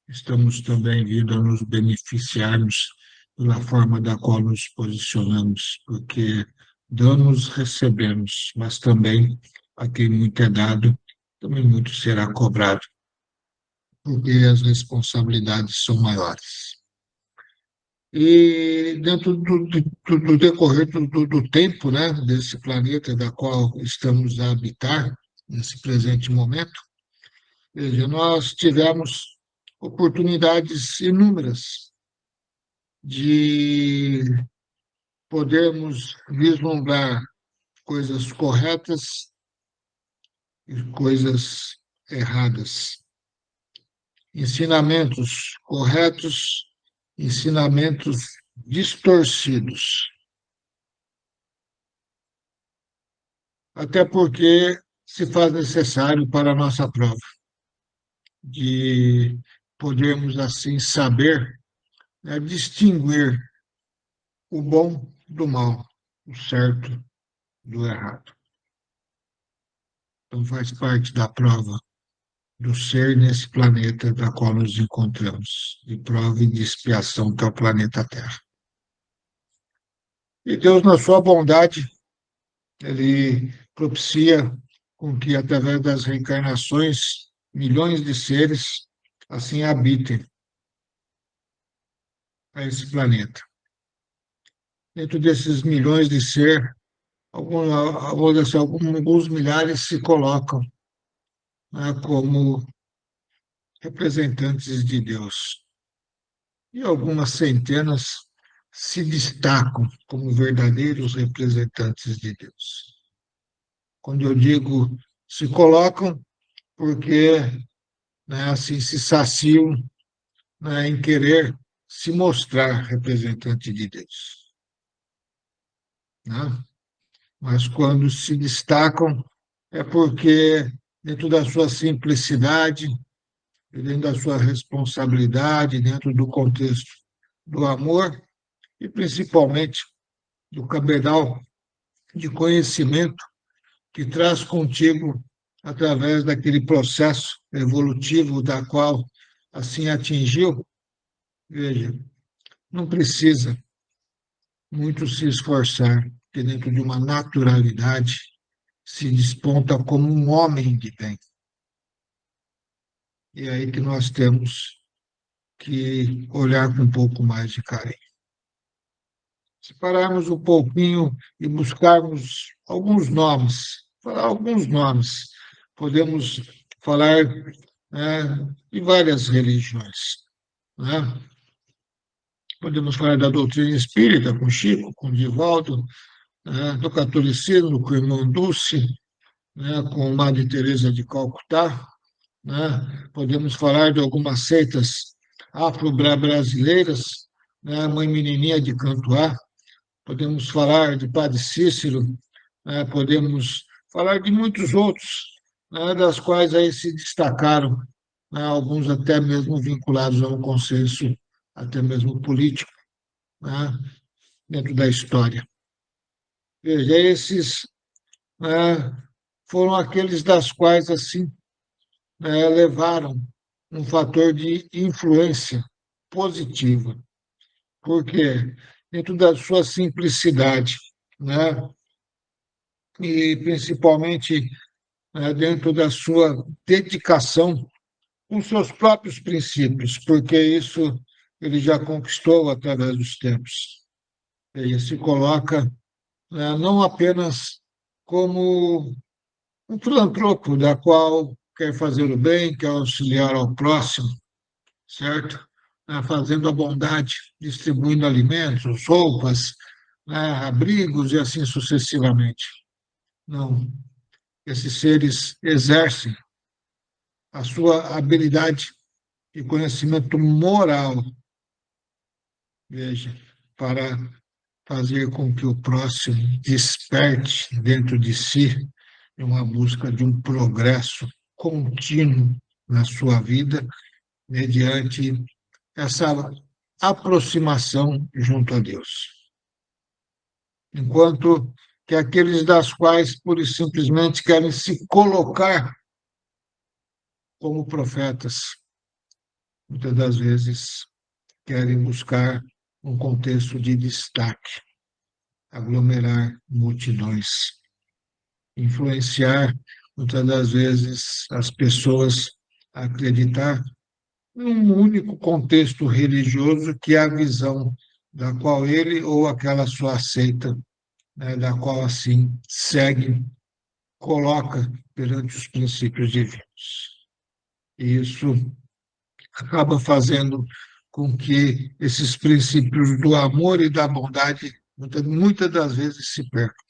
estamos também vindo a nos beneficiarmos pela forma da qual nos posicionamos, porque damos, recebemos, mas também a quem muito é dado, também muito será cobrado, porque as responsabilidades são maiores. E dentro do decorrer do tempo, né, desse planeta da qual estamos a habitar, nesse presente momento, veja, nós tivemos oportunidades inúmeras de podermos vislumbrar coisas corretas e coisas erradas, ensinamentos corretos, ensinamentos distorcidos. Até porque se faz necessário para a nossa prova, de podermos assim saber, né, distinguir o bom do mal, o certo do errado. Então faz parte da prova do ser nesse planeta da qual nos encontramos, de prova e de expiação que é o planeta Terra. E Deus, na sua bondade, ele propicia com que, através das reencarnações, milhões de seres assim habitem a esse planeta. Dentro desses milhões de seres, alguns milhares se colocam, né, como representantes de Deus. E algumas centenas se destacam como verdadeiros representantes de Deus. Quando eu digo se colocam, porque, né, assim se saciam, né, em querer se mostrar representante de Deus, né? mas quando se destacam é porque, dentro da sua simplicidade, dentro da sua responsabilidade, dentro do contexto do amor e principalmente do cabedal de conhecimento que traz contigo através daquele processo evolutivo da qual assim atingiu. Veja, não precisa muito se esforçar, porque dentro de uma naturalidade se desponta como um homem de bem. E é aí que nós temos que olhar com um pouco mais de carinho. Se pararmos um pouquinho e buscarmos alguns nomes, falar alguns nomes, podemos falar, de várias religiões, né? Podemos falar da doutrina espírita, com Chico, com Divaldo, né? Do catolicismo, com o irmão Dulce, né? Com Madre Teresa de Calcutá, né? Podemos falar de algumas seitas afro-brasileiras, né? A Mãe Menininha de Cantuá, podemos falar de Padre Cícero, né? Podemos falar de muitos outros, né? Das quais aí se destacaram, né? Alguns até mesmo vinculados a um consenso até mesmo político, né? Dentro da história. Veja, esses, né, foram aqueles das quais assim, né, levaram um fator de influência positiva, porque dentro da sua simplicidade, né, e principalmente, né, dentro da sua dedicação com seus próprios princípios, porque isso ele já conquistou através dos tempos. Ele se coloca, né, não apenas como um filantropo da qual quer fazer o bem, quer auxiliar ao próximo, certo? Fazendo a bondade, distribuindo alimentos, roupas, abrigos e assim sucessivamente. Não, esses seres exercem a sua habilidade e conhecimento moral, veja, para fazer com que o próximo desperte dentro de si uma busca de um progresso contínuo na sua vida, mediante essa aproximação junto a Deus. Enquanto que aqueles das quais, pura e simplesmente, querem se colocar como profetas, muitas das vezes querem buscar um contexto de destaque, aglomerar multidões, influenciar, muitas das vezes, as pessoas a acreditar num único contexto religioso, que é a visão da qual ele ou aquela sua seita, né, da qual assim segue, coloca perante os princípios divinos. E isso acaba fazendo com que esses princípios do amor e da bondade, muitas das vezes, se percam.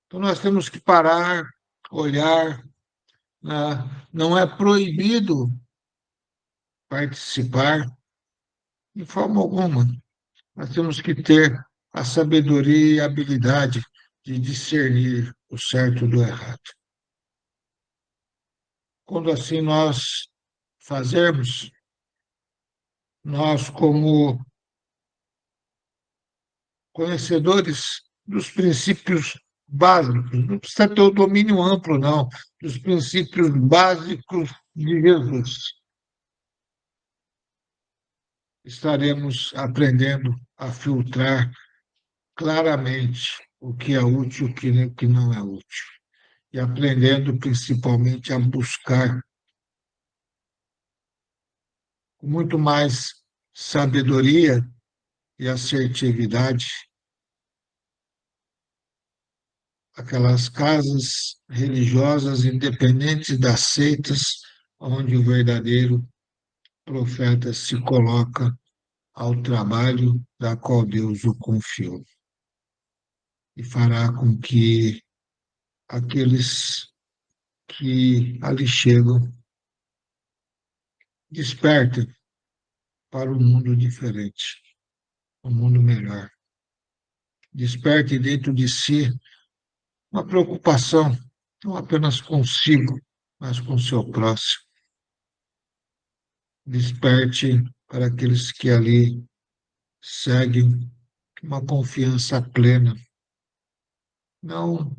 Então, nós temos que parar, olhar, né? Não é proibido participar de forma alguma. Nós temos que ter a sabedoria e a habilidade de discernir o certo do errado. Quando assim nós fazermos, nós, como conhecedores dos princípios básicos, não precisa ter o domínio amplo, não, dos princípios básicos de Jesus, estaremos aprendendo a filtrar claramente o que é útil e o que não é útil, e aprendendo principalmente a buscar com muito mais sabedoria e assertividade aquelas casas religiosas independentes das seitas, onde o verdadeiro profeta se coloca ao trabalho da qual Deus o confiou, e fará com que aqueles que ali chegam despertem para um mundo diferente, um mundo melhor, desperte dentro de si uma preocupação, não apenas consigo, mas com o seu próximo. Desperte para aqueles que ali seguem uma confiança plena, não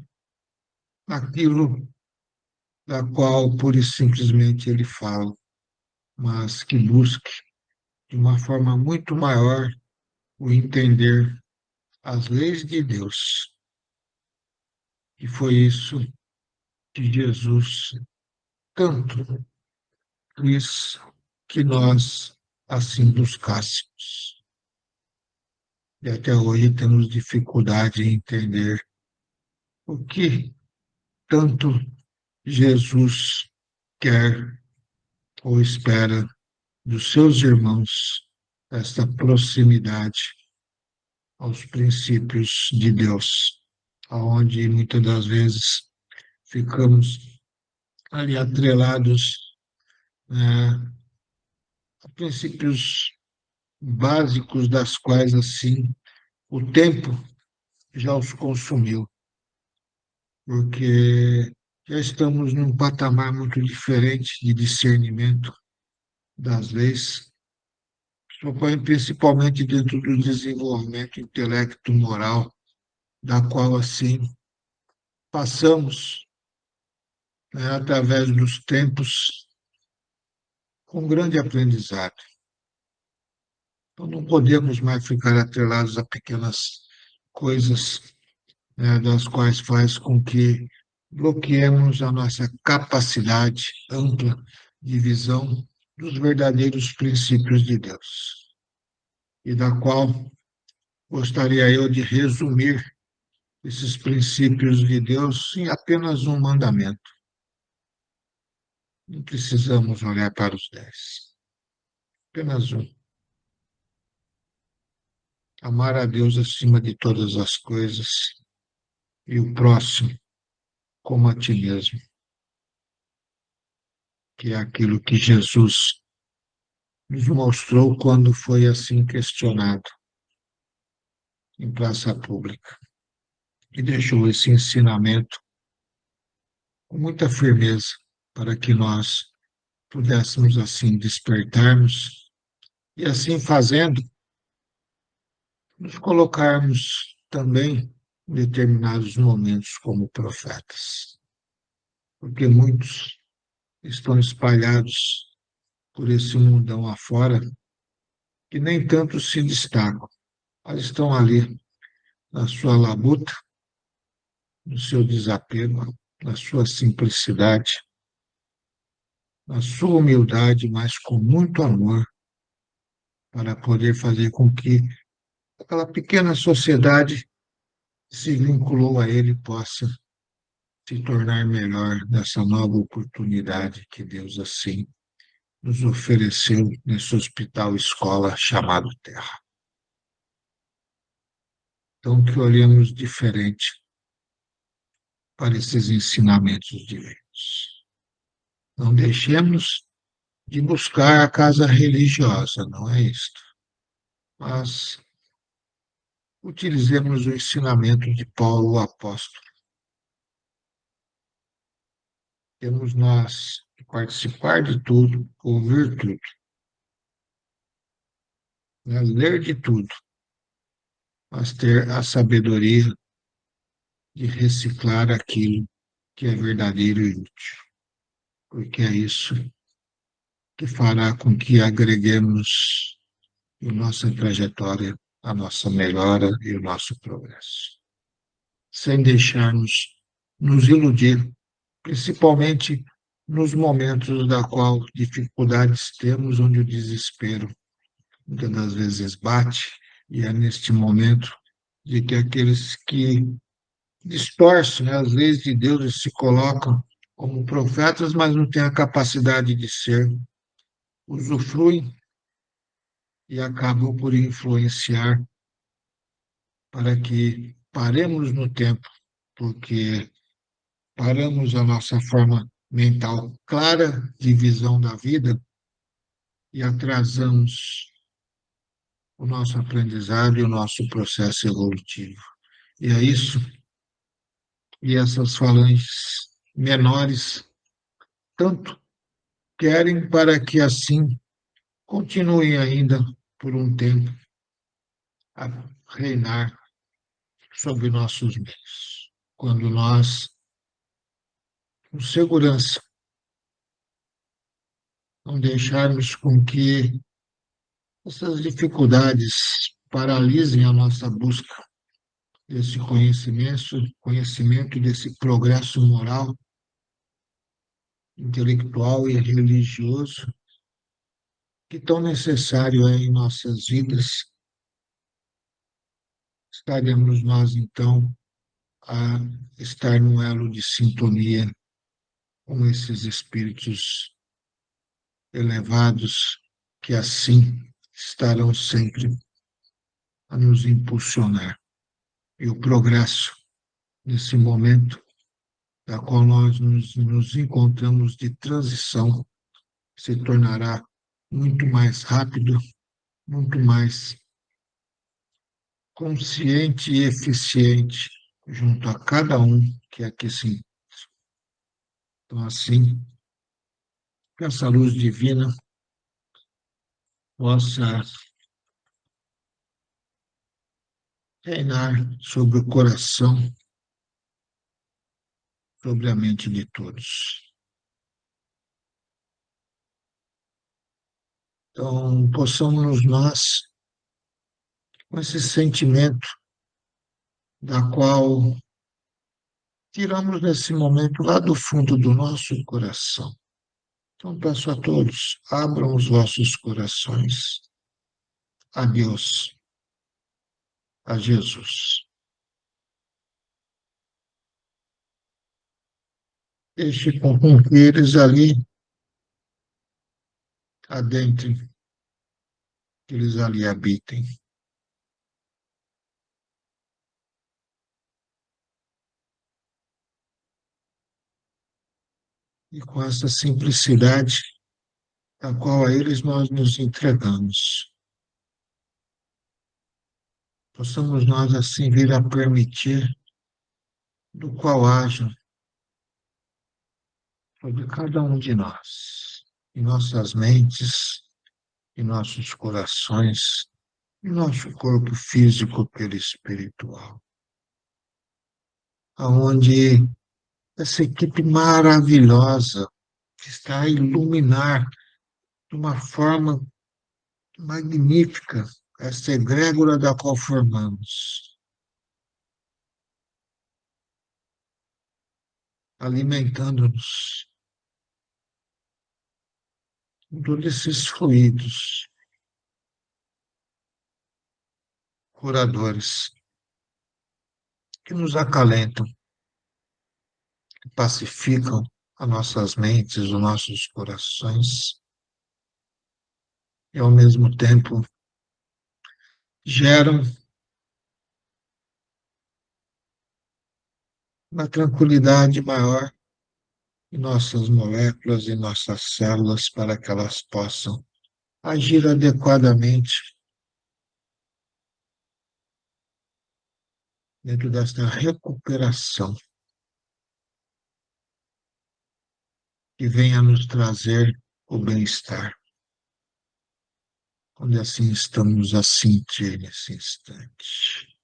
naquilo da qual pura e simplesmente ele fala, mas que busque de uma forma muito maior o entender as leis de Deus. E foi isso que Jesus tanto quis que nós assim buscássemos. E até hoje temos dificuldade em entender o que tanto Jesus quer ou espera dos seus irmãos, esta proximidade aos princípios de Deus, aonde muitas das vezes ficamos ali atrelados, né, a princípios básicos das quais assim o tempo já os consumiu, porque já estamos num patamar muito diferente de discernimento das leis, principalmente dentro do desenvolvimento intelecto moral, da qual assim passamos, né, através dos tempos com grande aprendizado. Então não podemos mais ficar atrelados a pequenas coisas, né, das quais faz com que bloqueemos a nossa capacidade ampla de visão dos verdadeiros princípios de Deus, e da qual gostaria eu de resumir esses princípios de Deus em apenas um mandamento. Não precisamos olhar para os 10, apenas um. Amar a Deus acima de todas as coisas e o próximo como a ti mesmo, que é aquilo que Jesus nos mostrou quando foi assim questionado em praça pública, e deixou esse ensinamento com muita firmeza para que nós pudéssemos assim despertarmos e assim fazendo nos colocarmos também em determinados momentos como profetas, porque muitos estão espalhados por esse mundão afora que nem tanto se destacam, mas estão ali na sua labuta, no seu desapego, na sua simplicidade, na sua humildade, mas com muito amor, para poder fazer com que aquela pequena sociedade que se vinculou a ele possa se tornar melhor nessa nova oportunidade que Deus assim nos ofereceu nesse hospital escola chamado Terra. Então, que olhemos diferente para esses ensinamentos divinos. Não deixemos de buscar a casa religiosa, não é isto. Mas utilizemos o ensinamento de Paulo, o apóstolo. Temos nós que participar de tudo, ouvir tudo, né? Ler de tudo, mas ter a sabedoria de reciclar aquilo que é verdadeiro e útil, porque é isso que fará com que agreguemos em nossa trajetória a nossa melhora e o nosso progresso, sem deixarmos nos iludir, principalmente nos momentos da qual dificuldades temos, onde o desespero muitas das vezes bate, e é neste momento de que aqueles que distorcem, né, as leis de Deus e se colocam como profetas, mas não têm a capacidade de ser, usufruem e acabam por influenciar para que paremos no tempo, porque paramos a nossa forma mental clara de visão da vida e atrasamos o nosso aprendizado e o nosso processo evolutivo. E é isso. E essas falanges menores tanto querem para que assim continuem ainda por um tempo a reinar sobre nossos meios. Quando nós, com segurança, não deixarmos com que essas dificuldades paralisem a nossa busca desse conhecimento desse progresso moral, intelectual e religioso que tão necessário é em nossas vidas, estaremos nós, então, a estar num elo de sintonia com esses espíritos elevados que assim estarão sempre a nos impulsionar. E o progresso nesse momento da qual nós nos encontramos de transição se tornará muito mais rápido, muito mais consciente e eficiente junto a cada um que aqui se encontra. Então, assim, que essa luz divina possa reinar sobre o coração, sobre a mente de todos. Então, possamos nós, com esse sentimento da qual tiramos nesse momento lá do fundo do nosso coração. Então, peço a todos, abram os vossos corações a Deus, a Jesus. Deixe com que eles ali adentrem, que eles ali habitem. E com essa simplicidade, a qual a eles nós nos entregamos, possamos nós assim vir a permitir do qual haja sobre cada um de nós, em nossas mentes, em nossos corações, em nosso corpo físico pelo espiritual, aonde essa equipe maravilhosa que está a iluminar de uma forma magnífica essa egrégora da qual formamos, alimentando-nos com todos esses fluidos curadores que nos acalentam, que pacificam as nossas mentes, os nossos corações, e ao mesmo tempo geram uma tranquilidade maior em nossas moléculas e nossas células para que elas possam agir adequadamente dentro desta recuperação que venha nos trazer o bem-estar, quando assim estamos a sentir nesse instante.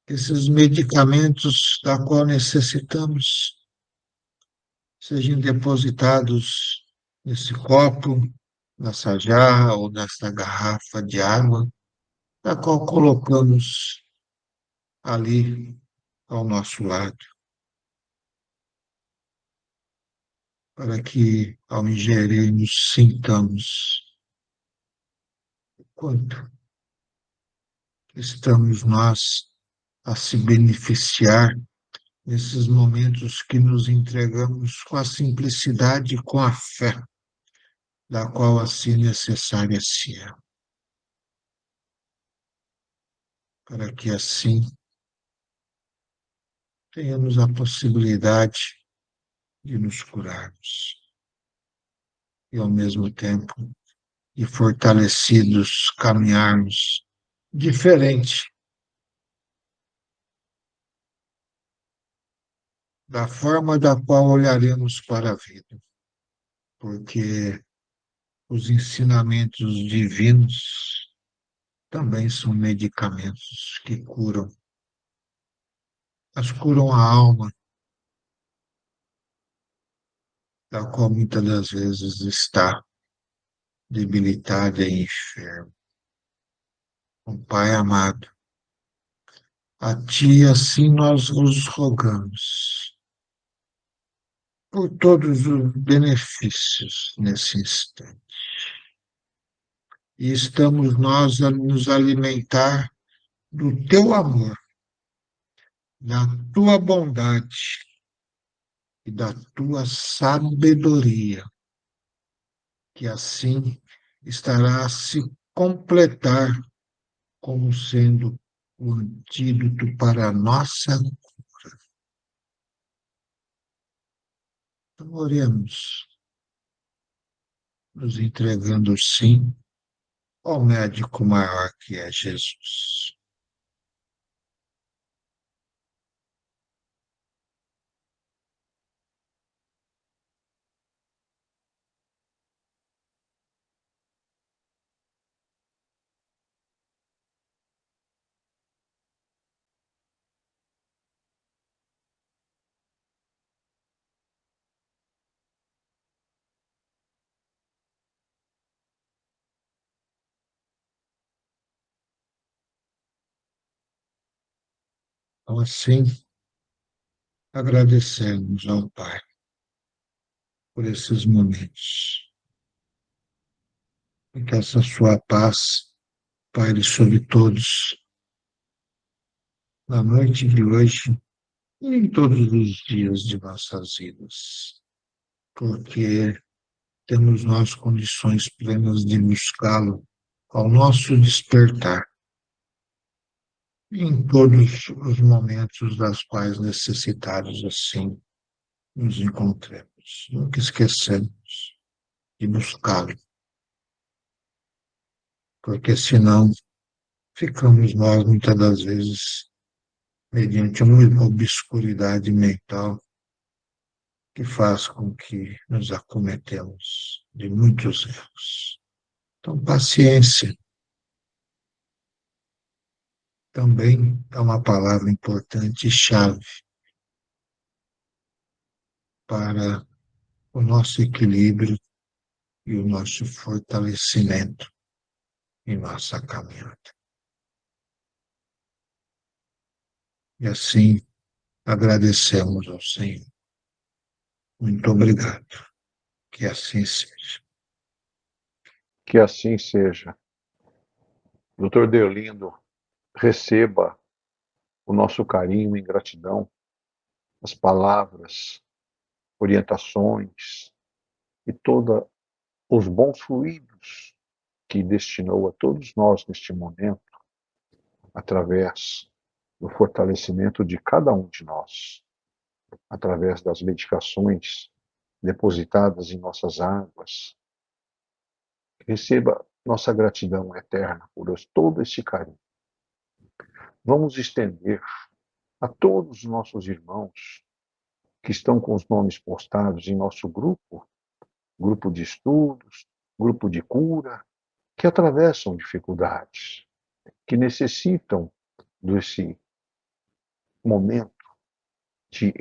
Esses medicamentos da qual necessitamos sejam depositados nesse copo, nessa jarra ou nessa garrafa de água, da qual colocamos ali ao nosso lado, para que, ao ingerirmos, sintamos o quanto estamos nós a se beneficiar nesses momentos que nos entregamos com a simplicidade e com a fé, da qual assim necessária se é, para que assim tenhamos a possibilidade de nos curarmos e, ao mesmo tempo, e fortalecidos caminharmos diferente da forma da qual olharemos para a vida, porque os ensinamentos divinos também são medicamentos que curam, mas curam a alma, da qual muitas das vezes está debilitada e enferma. Pai amado, a Ti assim nós vos rogamos por todos os benefícios nesse instante. E estamos nós a nos alimentar do Teu amor, da Tua bondade e da Tua sabedoria, que assim estará a se completar como sendo o antídoto para a nossa. Então, oremos, nos entregando sim ao médico maior que é Jesus. Então, assim, agradecemos ao Pai por esses momentos. E que essa sua paz paire sobre todos na noite de hoje e em todos os dias de nossas vidas, porque temos nós condições plenas de buscá-lo ao nosso despertar, em todos os momentos das quais necessitados assim nos encontremos. Nunca esquecemos de buscá-lo, porque senão ficamos nós, muitas das vezes, mediante uma obscuridade mental que faz com que nos acometemos de muitos erros. Então, paciência também é uma palavra importante e chave para o nosso equilíbrio e o nosso fortalecimento em nossa caminhada. E assim agradecemos ao Senhor. Muito obrigado. Que assim seja. Que assim seja. Doutor Deolindo, receba o nosso carinho e gratidão, as palavras, orientações e todos os bons fluidos que destinou a todos nós neste momento, através do fortalecimento de cada um de nós, através das medicações depositadas em nossas águas. Receba nossa gratidão eterna por todo esse carinho. Vamos estender a todos os nossos irmãos que estão com os nomes postados em nosso grupo, grupo de estudos, grupo de cura, que atravessam dificuldades, que necessitam desse momento de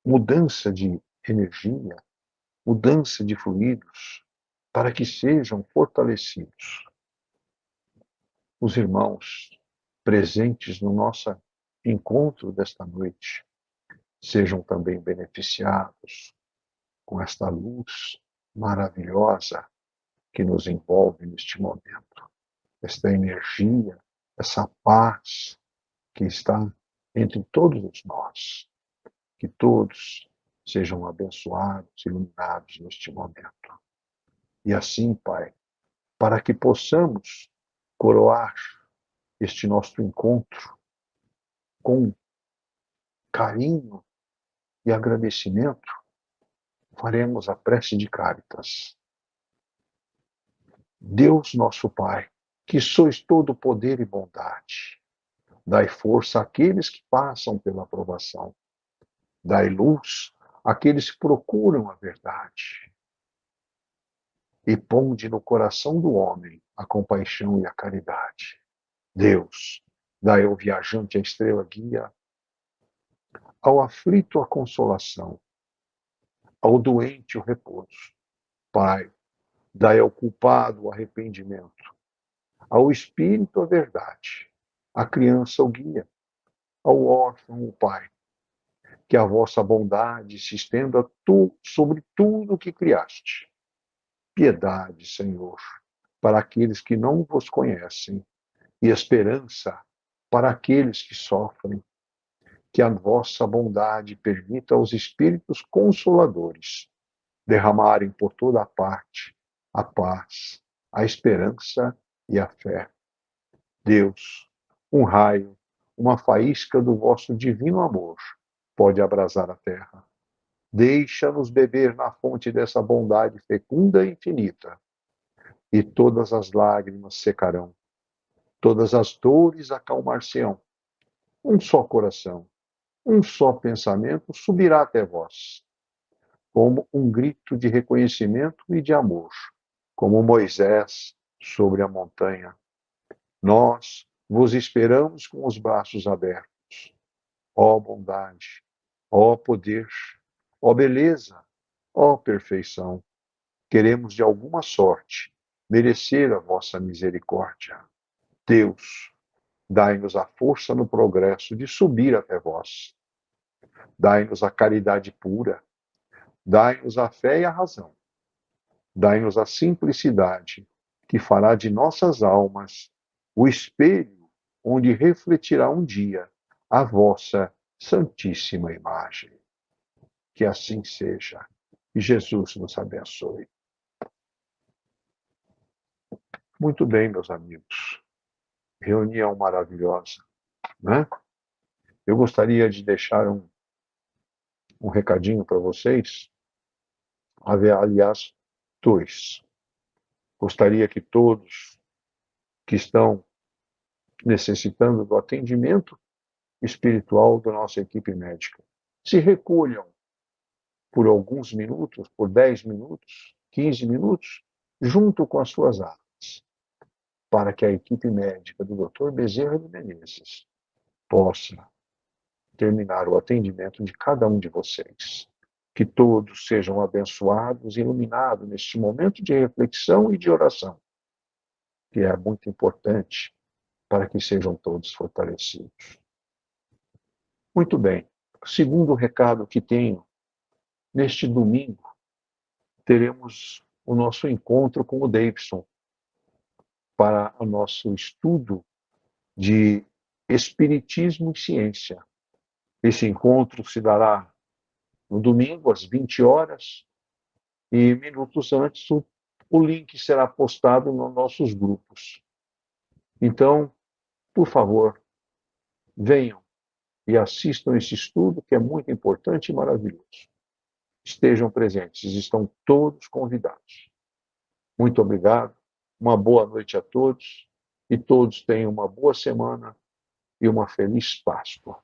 mudança de energia, mudança de fluidos, para que sejam fortalecidos. Os irmãos presentes no nosso encontro desta noite sejam também beneficiados com esta luz maravilhosa que nos envolve neste momento, esta energia, essa paz que está entre todos nós. Que todos sejam abençoados, iluminados neste momento. E assim, Pai, para que possamos coroar este nosso encontro com carinho e agradecimento, faremos a prece de Cáritas. Deus nosso Pai, que sois todo poder e bondade, dai força àqueles que passam pela provação, dai luz àqueles que procuram a verdade, e ponde no coração do homem a compaixão e a caridade. Deus, dai ao viajante a estrela guia, ao aflito a consolação, ao doente o repouso. Pai, dai ao culpado o arrependimento, ao espírito a verdade, à criança o guia, ao órfão o Pai. Que a vossa bondade se estenda sobre tudo o que criaste. Piedade, Senhor, para aqueles que não vos conhecem, e esperança para aqueles que sofrem. Que a vossa bondade permita aos Espíritos Consoladores derramarem por toda a parte a paz, a esperança e a fé. Deus, um raio, uma faísca do vosso divino amor pode abrasar a terra. Deixa-nos beber na fonte dessa bondade fecunda e infinita, e todas as lágrimas secarão, todas as dores acalmar-se-ão. Um só coração, um só pensamento subirá até vós, como um grito de reconhecimento e de amor, como Moisés sobre a montanha. Nós vos esperamos com os braços abertos. Ó bondade, ó poder, ó beleza, ó perfeição, queremos de alguma sorte merecer a vossa misericórdia. Deus, dai-nos a força no progresso de subir até vós. Dai-nos a caridade pura, dai-nos a fé e a razão. Dai-nos a simplicidade, que fará de nossas almas o espelho onde refletirá um dia a vossa santíssima imagem. Que assim seja. E Jesus nos abençoe. Muito bem, meus amigos. Reunião maravilhosa, né? Eu gostaria de deixar um recadinho para vocês. Aliás, dois. Gostaria que todos que estão necessitando do atendimento espiritual da nossa equipe médica se recolham por alguns minutos, por 10 minutos, 15 minutos, junto com as suas armas, para que a equipe médica do Dr. Bezerra de Menezes possa terminar o atendimento de cada um de vocês. Que todos sejam abençoados e iluminados neste momento de reflexão e de oração, que é muito importante para que sejam todos fortalecidos. Muito bem. O segundo recado que tenho, neste domingo, teremos o nosso encontro com o Davidson para o nosso estudo de Espiritismo e Ciência. Esse encontro se dará no domingo, às 20 horas, e minutos antes o link será postado nos nossos grupos. Então, por favor, venham e assistam esse estudo, que é muito importante e maravilhoso. Estejam presentes, estão todos convidados. Muito obrigado, uma boa noite a todos, e todos tenham uma boa semana e uma feliz Páscoa.